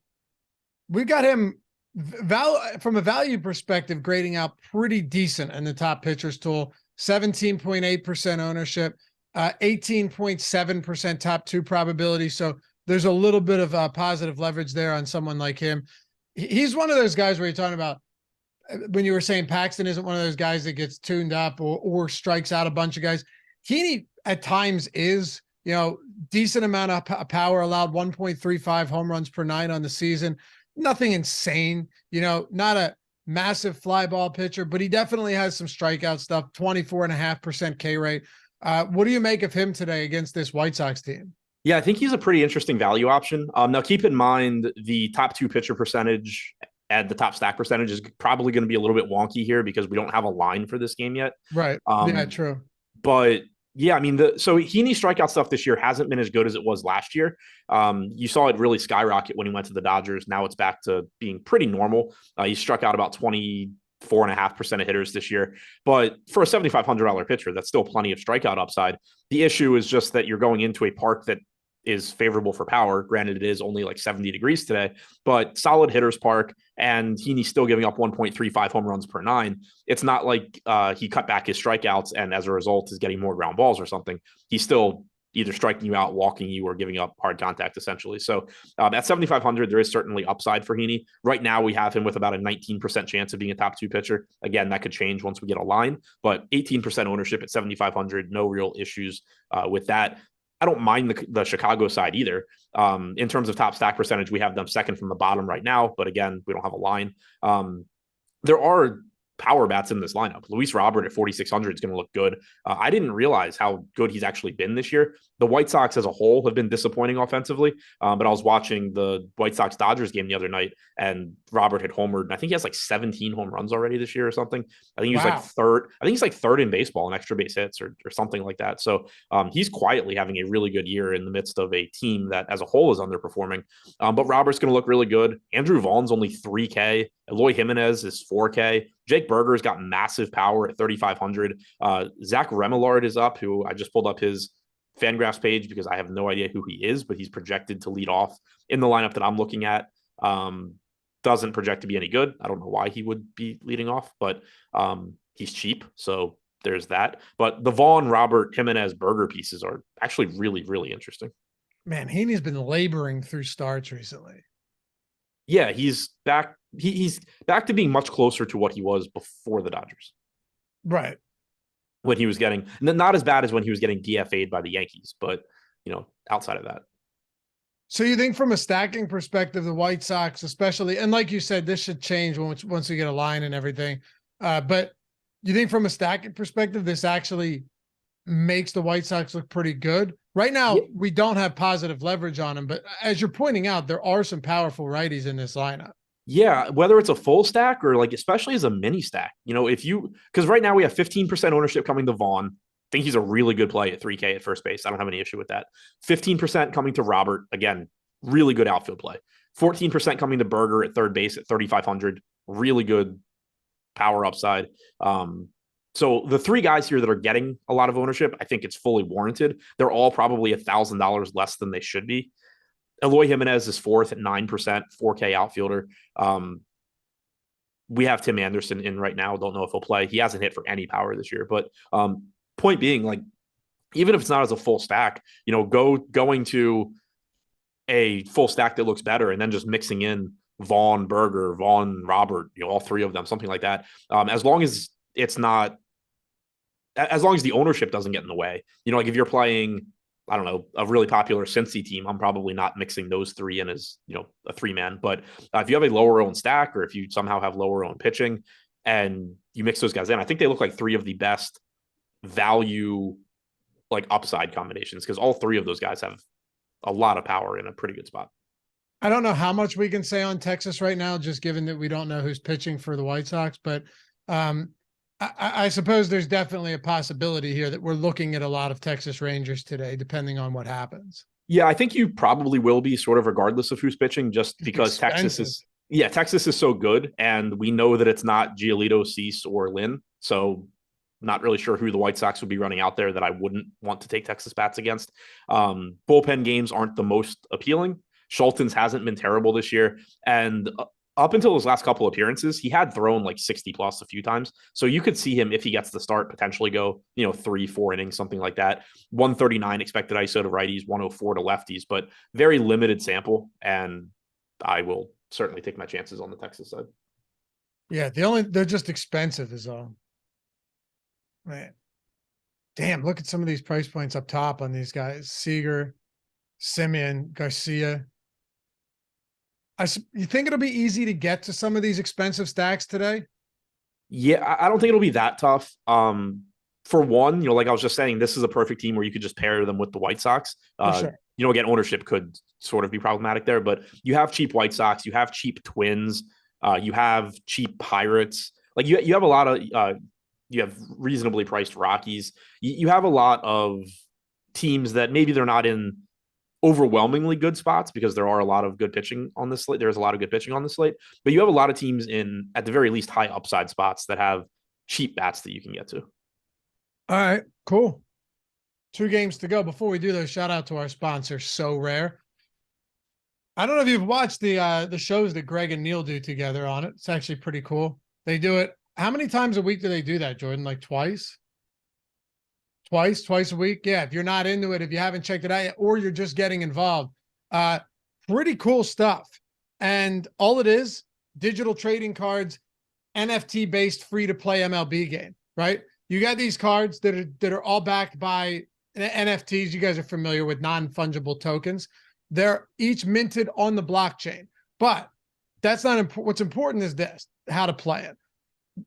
We've got him from a value perspective, grading out pretty decent in the top pitchers tool. 17.8% ownership, 18.7% top two probability. So there's a little bit of positive leverage there on someone like him. He's one of those guys where you're talking about when you were saying Paxton isn't one of those guys that gets tuned up or strikes out a bunch of guys. Heaney at times is, decent amount of power allowed, 1.35 home runs per nine on the season. Nothing insane, not a massive fly ball pitcher, but he definitely has some strikeout stuff, 24.5% K rate. What do you make of him today against this White Sox team? Yeah, I think he's a pretty interesting value option. Now, keep in mind the top two pitcher percentage and the top stack percentage is probably going to be a little bit wonky here because we don't have a line for this game yet. Right. Yeah, true. But yeah, I mean, so Heaney's strikeout stuff this year hasn't been as good as it was last year. You saw it really skyrocket when he went to the Dodgers. Now it's back to being pretty normal. He struck out about 24.5% of hitters this year. But for a $7,500 pitcher, that's still plenty of strikeout upside. The issue is just that you're going into a park that is favorable for power. Granted, it is only like 70 degrees today, but solid hitters park, and Heaney's still giving up 1.35 home runs per nine. It's not like he cut back his strikeouts and as a result is getting more ground balls or something. He's still either striking you out, walking you, or giving up hard contact, essentially. So at 7,500, there is certainly upside for Heaney. Right now, we have him with about a 19% chance of being a top two pitcher. Again, that could change once we get a line, but 18% ownership at 7,500, no real issues with that. I don't mind the Chicago side either. In terms of top stack percentage, we have them second from the bottom right now, but again, we don't have a line. There are power bats in this lineup. Luis Robert at 4,600 is going to look good. I didn't realize how good he's actually been this year. The White Sox as a whole have been disappointing offensively, but I was watching the White Sox-Dodgers game the other night, and Robert had homered, and I think he has like 17 home runs already this year or something. I think he was like third. I think he's like third in baseball in extra base hits or something like that. So he's quietly having a really good year in the midst of a team that as a whole is underperforming. But Robert's going to look really good. Andrew Vaughn's only 3K. Eloy Jimenez is 4K. Jake Berger's got massive power at 3,500. Zach Remillard is up, who I just pulled up his Fangraphs page because I have no idea who he is, but he's projected to lead off in the lineup that I'm looking at. Doesn't project to be any good. I don't know why he would be leading off, but he's cheap. So there's that. But the Vaughn, Robert, Jimenez, Berger pieces are actually really, really interesting. Man, Heaney's been laboring through starts recently. Yeah, he's back. He's back to being much closer to what he was before the Dodgers. Right. When he was getting, not as bad as when he was getting DFA'd by the Yankees, but, outside of that. So you think from a stacking perspective, the White Sox, especially, and like you said, this should change once we get a line and everything. But you think from a stacking perspective, this actually makes the White Sox look pretty good? Right now, we don't have positive leverage on them, but as you're pointing out, there are some powerful righties in this lineup. Yeah, whether it's a full stack or like especially as a mini stack, because right now we have 15% ownership coming to Vaughn. I think he's a really good play at 3K at first base. I don't have any issue with that. 15% coming to Robert. Again, really good outfield play. 14% coming to Berger at third base at 3,500. Really good power upside. So the three guys here that are getting a lot of ownership, I think it's fully warranted. They're all probably $1,000 less than they should be. Eloy Jimenez is fourth at 9%, 4K outfielder. We have Tim Anderson in right now. Don't know if he'll play. He hasn't hit for any power this year. But point being, like, even if it's not as a full stack, going to a full stack that looks better and then just mixing in Vaughn, Berger, Vaughn, Robert, all three of them, something like that. As long as the ownership doesn't get in the way. Like if you're playing, I don't know, a really popular Cincy team, I'm probably not mixing those three in as, a three-man. But if you have a lower owned stack or if you somehow have lower owned pitching and you mix those guys in, I think they look like three of the best value, like upside combinations, because all three of those guys have a lot of power in a pretty good spot. I don't know how much we can say on Texas right now, just given that we don't know who's pitching for the White Sox, but I suppose there's definitely a possibility here that we're looking at a lot of Texas Rangers today, depending on what happens. Yeah, I think you probably will be sort of regardless of who's pitching, just because Texas is Yeah, Texas is so good, and we know that it's not Giolito, Cease, or Lynn. So not really sure who the White Sox would be running out there that I wouldn't want to take Texas bats against. Bullpen games aren't the most appealing. Schultens hasn't been terrible this year. And up until his last couple appearances, he had thrown like 60 plus a few times. So you could see him, if he gets the start, potentially go, 3-4 innings, something like that. 139 expected ISO to righties, 104 to lefties, but very limited sample. And I will certainly take my chances on the Texas side. Yeah, they're just expensive is all. Man. Damn, look at some of these price points up top on these guys. Seager, Simeon, Garcia. You think it'll be easy to get to some of these expensive stacks today? Yeah, I don't think it'll be that tough. For one, like I was just saying, this is a perfect team where you could just pair them with the White Sox. Sure. Again, ownership could sort of be problematic there, but you have cheap White Sox, you have cheap Twins, you have cheap Pirates. Like you have a lot of you have reasonably priced Rockies. You have a lot of teams that maybe they're not in overwhelmingly good spots because there are a lot of good pitching on this slate. There's a lot of good pitching on the slate, but you have a lot of teams in, at the very least, high upside spots that have cheap bats that you can get to. All right, cool. 2 games to go. Before we do those, shout out to our sponsor, So Rare. I don't know if you've watched the shows that Greg and Neil do together on it. It's actually pretty cool. They do it. How many times a week do they do that, Jordan? Like twice? Twice a week. Yeah. If you're not into it, if you haven't checked it out yet, or you're just getting involved, pretty cool stuff. And all it is, digital trading cards, NFT based free to play MLB game, right? You got these cards that are all backed by NFTs. You guys are familiar with non-fungible tokens. They're each minted on the blockchain, but that's not important. What's important is this, how to play it.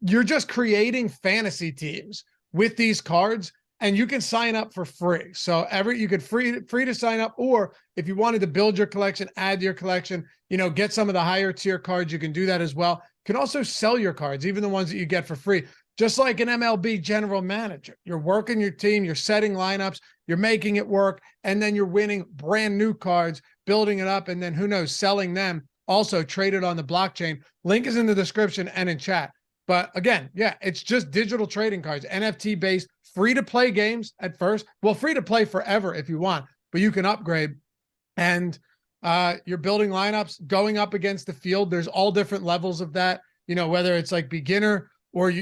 You're just creating fantasy teams with these cards, and you can sign up for free. So you could free to sign up, or if you wanted to build your collection, add to your collection, get some of the higher tier cards, you can do that as well. You can also sell your cards, even the ones that you get for free, just like an MLB general manager. You're working your team, you're setting lineups, you're making it work, and then you're winning brand new cards, building it up, and then who knows, selling them, also traded on the blockchain. Link is in the description and in chat. But again, yeah, it's just digital trading cards, NFT based, free to play games at first. Well, free to play forever if you want, but you can upgrade. And you're building lineups, going up against the field. There's all different levels of that, whether it's like beginner or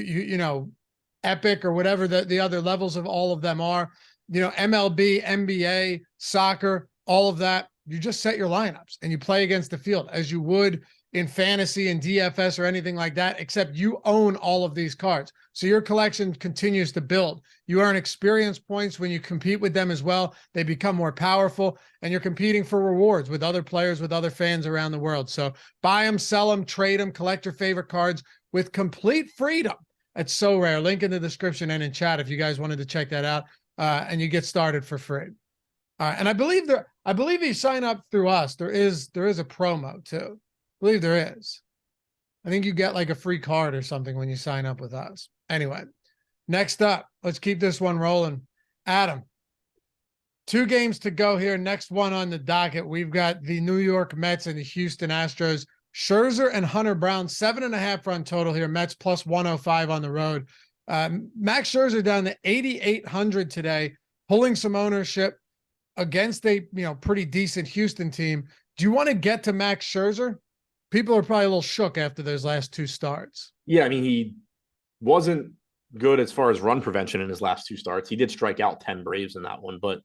epic or whatever the other levels of all of them are, MLB, NBA, soccer, all of that. You just set your lineups and you play against the field as you would in fantasy and DFS or anything like that, except you own all of these cards. So your collection continues to build. You earn experience points when you compete with them as well. They become more powerful, and you're competing for rewards with other players, with other fans around the world. So buy them, sell them, trade them, collect your favorite cards with complete freedom. It's So Rare. Link in the description and in chat if you guys wanted to check that out, and you get started for free. And I believe if you sign up through us, there is a promo too. I believe there is. I think you get like a free card or something when you sign up with us. Anyway, next up, let's keep this one rolling. Adam, 2 games to go here. Next one on the docket, we've got the New York Mets and the Houston Astros. Scherzer and Hunter Brown, 7.5 run total here. Mets plus 105 on the road. Max Scherzer down to 8,800 today, pulling some ownership against a pretty decent Houston team. Do you want to get to Max Scherzer? People are probably a little shook after those last 2 starts. Yeah, I mean, he wasn't good as far as run prevention in his last 2 starts. He did strike out 10 Braves in that one, but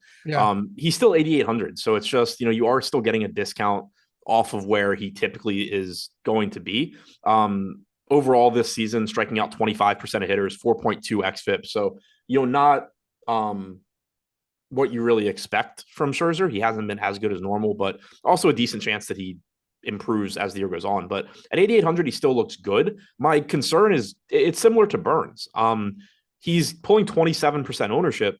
he's still 8,800. So it's just, you are still getting a discount off of where he typically is going to be. Overall this season, striking out 25% of hitters, 4.2 xFIP. So, not what you really expect from Scherzer. He hasn't been as good as normal, but also a decent chance that he improves as the year goes on. But at 8,800, he still looks good. My concern is it's similar to Burns. He's pulling 27% ownership.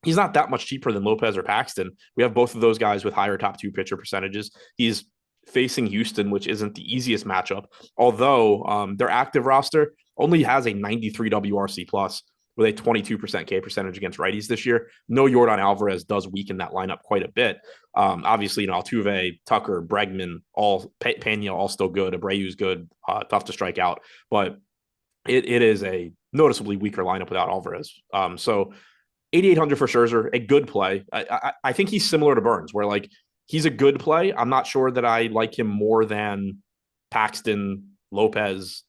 He's not that much cheaper than Lopez or Paxton. We have both of those guys with higher top 2 pitcher percentages. He's facing Houston, which isn't the easiest matchup, although their active roster only has a 93 WRC plus with a 22% K percentage against righties this year. No Yordan Alvarez does weaken that lineup quite a bit. Obviously, Altuve, Tucker, Bregman, Pena, all still good. Abreu's good, tough to strike out, but it is a noticeably weaker lineup without Alvarez. So 8,800 for Scherzer, a good play. I think he's similar to Burns, where like he's a good play. I'm not sure that I like him more than Paxton, Lopez,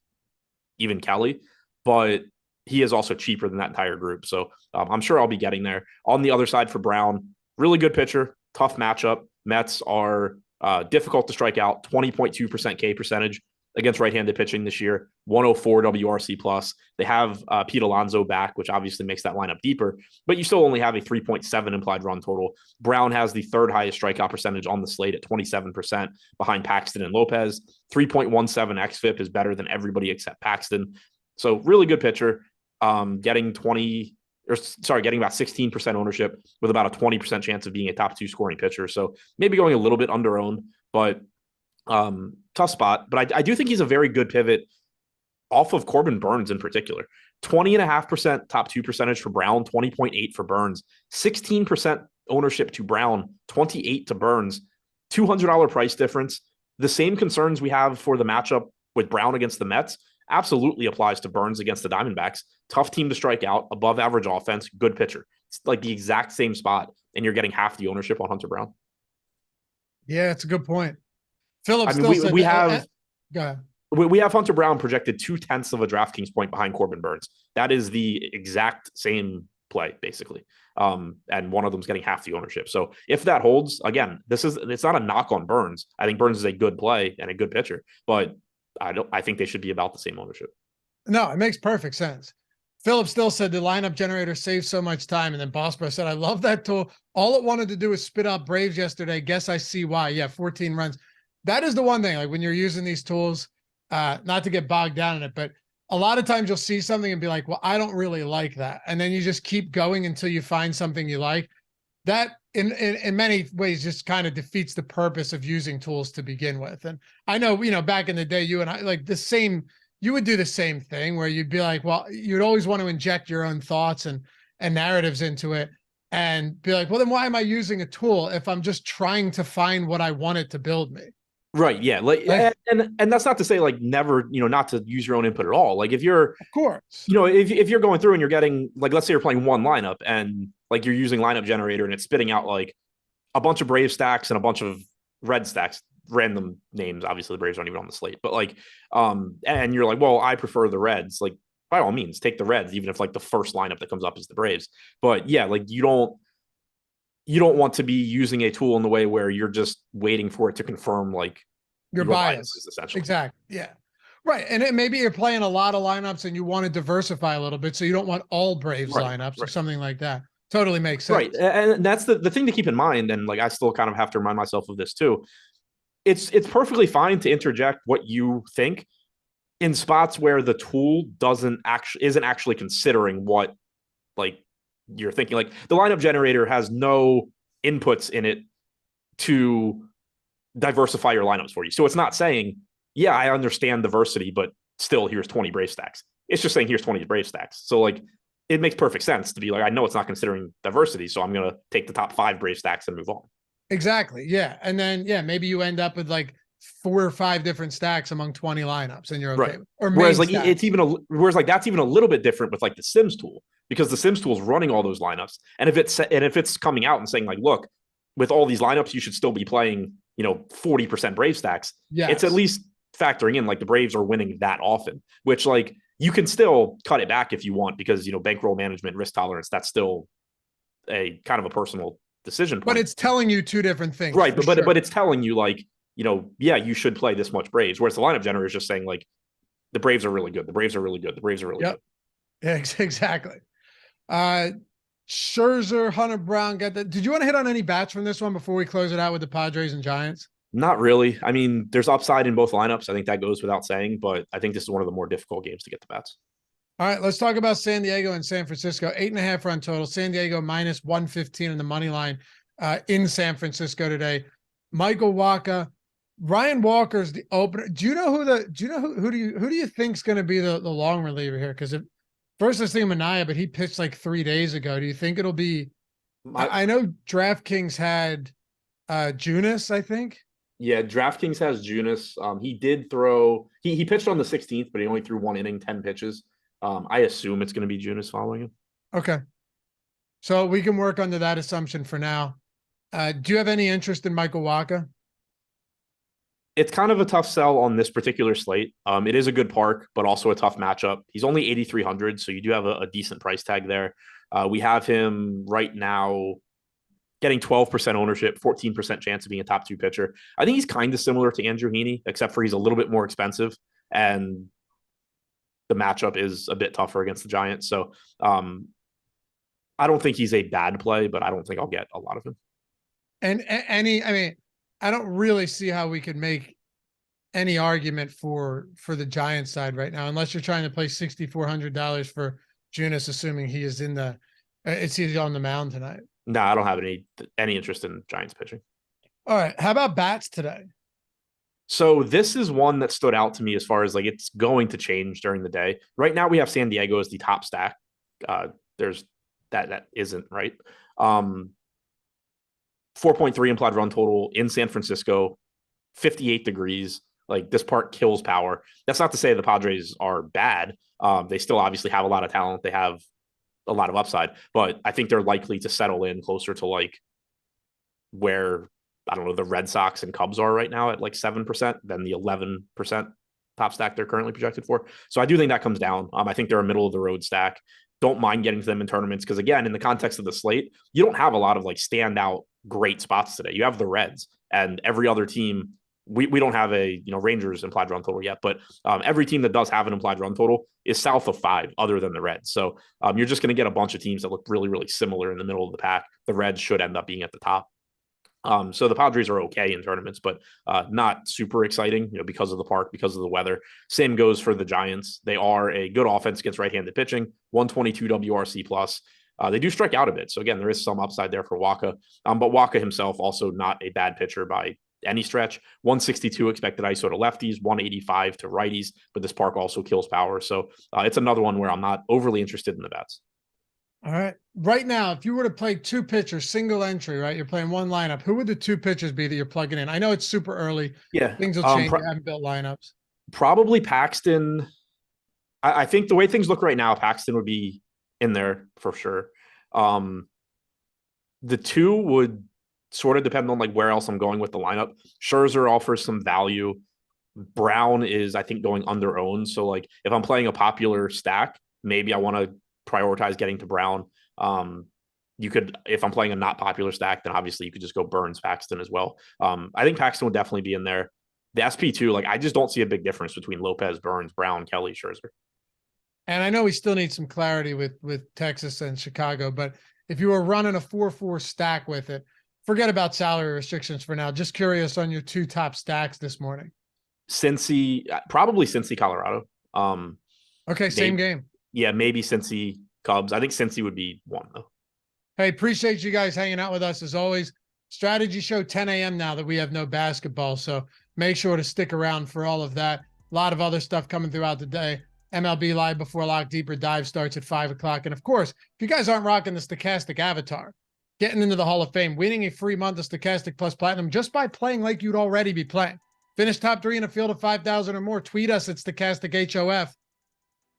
even Kelly, but he is also cheaper than that entire group. So I'm sure I'll be getting there. On the other side for Brown, really good pitcher, tough matchup. Mets are difficult to strike out, 20.2% K percentage against right-handed pitching this year, 104 WRC plus. They have Pete Alonso back, which obviously makes that lineup deeper, but you still only have a 3.7 implied run total. Brown has the third highest strikeout percentage on the slate at 27% behind Paxton and Lopez. 3.17 xFIP is better than everybody except Paxton. So really good pitcher, getting about 16% ownership with about a 20% chance of being a top 2 scoring pitcher. So maybe going a little bit under owned, but tough spot. But I do think he's a very good pivot off of Corbin Burns in particular. 20.5% top 2 percentage for Brown, 20.8 for Burns, 16% ownership to Brown, 28 to Burns, $200 price difference. The same concerns we have for the matchup with Brown against the Mets absolutely applies to Burns against the Diamondbacks. Tough team to strike out, above average offense, good pitcher. It's like the exact same spot, and you're getting half the ownership on Hunter Brown. Yeah, it's a good point. Philip, I mean, we have go ahead. We have Hunter Brown projected 0.2 of a DraftKings point behind Corbin Burns. That is the exact same play, basically. And one of them's getting half the ownership. So if that holds, again, it's not a knock on Burns. I think Burns is a good play and a good pitcher, but I think they should be about the same ownership. No, it makes perfect sense. Philip still said the lineup generator saves so much time. And then Bossbro said, I love that tool. All it wanted to do was spit out Braves yesterday. Guess I see why. Yeah, 14 runs. That is the one thing, like when you're using these tools, not to get bogged down in it, but a lot of times you'll see something and be like, well, I don't really like that. And then you just keep going until you find something you like. That in many ways just kind of defeats the purpose of using tools to begin with. And I know, back in the day, you and I, like you would do the same thing where you'd be like, well, you'd always want to inject your own thoughts and narratives into it and be like, well, then why am I using a tool if I'm just trying to find what I want it to build me? Right. Yeah. And that's not to say like never, not to use your own input at all. Like if you're, of course, if you're going through and you're getting like, let's say you're playing one lineup and like you're using lineup generator and it's spitting out like a bunch of Brave stacks and a bunch of red stacks, random names. Obviously the Braves aren't even on the slate, but like, and you're like, well, I prefer the Reds. Like by all means, take the Reds, even if like the first lineup that comes up is the Braves. But yeah, like you don't want to be using a tool in the way where you're just waiting for it to confirm like your biases, essentially. Exactly. Yeah. Right. And maybe you're playing a lot of lineups and you want to diversify a little bit. So you don't want all Braves lineups or something like that. Totally makes sense. Right. And that's the thing to keep in mind. And like, I still kind of have to remind myself of this too. It's perfectly fine to interject what you think in spots where the tool isn't actually considering what like you're thinking. Like the lineup generator has no inputs in it to diversify your lineups for you. So it's not saying, yeah, I understand diversity, but still here's 20 Brave stacks. It's just saying here's 20 Brave stacks. So like it makes perfect sense to be like, I know it's not considering diversity, so I'm going to take the top 5 Brave stacks and move on. Exactly. Yeah. And then, yeah, maybe you end up with like 4 or 5 different stacks among 20 lineups and you're okay. Right. Or whereas like stacks. Whereas like that's even a little bit different with like the Sims tool, because the Sims tool is running all those lineups. And if it's coming out and saying like, look, with all these lineups, you should still be playing, 40% Brave stacks. Yeah. It's at least factoring in like the Braves are winning that often, which like you can still cut it back if you want, because, bankroll management, risk tolerance, that's still a kind of a personal decision point. But it's telling you 2 different things. Right. But it's telling you like, yeah, you should play this much Braves. Whereas the lineup generator is just saying like, the Braves are really good. The Braves are really good. The Braves are really good. Yeah, exactly. Scherzer, Hunter Brown, get that. Did you want to hit on any bats from this one before we close it out with the Padres and Giants? Not really. I mean, there's upside in both lineups. I think that goes without saying, but I think this is one of the more difficult games to get the bats. All right, let's talk about San Diego and San Francisco. 8.5 run total. San Diego minus 115 in the money line in San Francisco today. Michael Wacha, Ryan Walker's the opener. Do you know who do you think's going to be the long reliever here? Because if First, I was thinking Mania, but he pitched like 3 days ago. Do you think it'll be? I know DraftKings had Junis, I think. Yeah, DraftKings has Junis. He did throw. He pitched on the 16th, but he only threw 1 inning, 10 pitches. I assume it's going to be Junis following him. Okay, so we can work under that assumption for now. Do you have any interest in Michael Wacha? It's kind of a tough sell on this particular slate. It is a good park, but also a tough matchup. He's only 8,300, so you do have a decent price tag there. We have him right now getting 12% ownership, 14% chance of being a top 2 pitcher. I think he's kind of similar to Andrew Heaney, except for he's a little bit more expensive, and the matchup is a bit tougher against the Giants. So I don't think he's a bad play, but I don't think I'll get a lot of him. And I don't really see how we could make any argument for the Giants side right now, unless you're trying to play $6,400 for Junis, assuming he is in the, he's on the mound tonight. No, I don't have any interest in Giants pitching. All right. How about bats today? So this is one that stood out to me as far as like it's going to change during the day. Right now we have San Diego as the top stack. There's that isn't right. 4.3 implied run total in San Francisco, 58 degrees. Like this park kills power. That's not to say the Padres are bad. They still obviously have a lot of talent. They have a lot of upside, but I think they're likely to settle in closer to like where, I don't know, the Red Sox and Cubs are right now at like 7% than the 11% top stack they're currently projected for. So I do think that comes down. I think they're a middle of the road stack. Don't mind getting to them in tournaments because, again, in the context of the slate, you don't have a lot of like standout great spots today. You have the Reds and every other team. We don't have a Rangers implied run total yet, but every team that does have an implied run total is south of 5 other than the Reds. So you're just going to get a bunch of teams that look really, really similar in the middle of the pack. The Reds should end up being at the top. So the Padres are okay in tournaments, but not super exciting, because of the park, because of the weather. Same goes for the Giants. They are a good offense against right-handed pitching, 122 WRC plus. They do strike out a bit. So again, there is some upside there for Wacha. But Wacha himself also not a bad pitcher by any stretch. 162 expected ISO to lefties, 185 to righties, but this park also kills power. So it's another one where I'm not overly interested in the bets. All right. Right now, if you were to play 2 pitchers, single entry, right? You're playing one lineup. Who would the 2 pitchers be that you're plugging in? I know it's super early. Yeah. Things will change. You haven't built lineups. Probably Paxton. I think the way things look right now, Paxton would be in there for sure. The 2 would sort of depend on like where else I'm going with the lineup. Scherzer offers some value. Brown is, I think, going under owned. So like if I'm playing a popular stack, maybe I want to prioritize getting to Brown. You could, if I'm playing a not popular stack, then obviously you could just go Burns, Paxton as well. I think Paxton would definitely be in there. The SP2, like I just don't see a big difference between Lopez, Burns, Brown, Kelly, Scherzer. And I know we still need some clarity with Texas and Chicago, but if you were running a 4-4 stack with it, forget about salary restrictions for now. Just curious on your 2 top stacks this morning. Cincy, probably Cincy, Colorado. Okay, same game. Yeah, maybe Cincy, Cubs. I think Cincy would be 1 though. Hey, appreciate you guys hanging out with us as always. Strategy show 10 a.m. now that we have no basketball, so make sure to stick around for all of that. A lot of other stuff coming throughout the day. MLB Live Before Lock Deeper Dive starts at 5 o'clock. And of course, if you guys aren't rocking the Stochastic Avatar, getting into the Hall of Fame, winning a free month of Stochastic Plus Platinum just by playing like you'd already be playing. Finish top 3 in a field of 5,000 or more. Tweet us at Stochastic HOF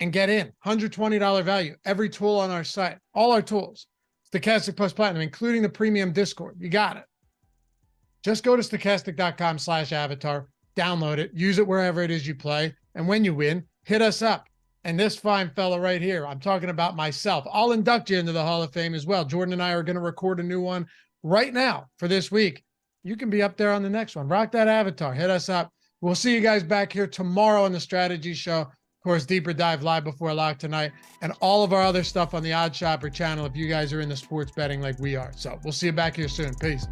and get in. $120 value. Every tool on our site. All our tools. Stochastic Plus Platinum, including the premium Discord. You got it. Just go to stochastic.com/avatar. Download it. Use it wherever it is you play. And when you win, hit us up. And this fine fella right here, I'm talking about myself. I'll induct you into the Hall of Fame as well. Jordan and I are going to record a new one right now for this week. You can be up there on the next one. Rock that avatar. Hit us up. We'll see you guys back here tomorrow on the Strategy Show. Of course, Deeper Dive Live Before Lock tonight. And all of our other stuff on the Odd Shopper channel if you guys are into sports betting like we are. So we'll see you back here soon. Peace.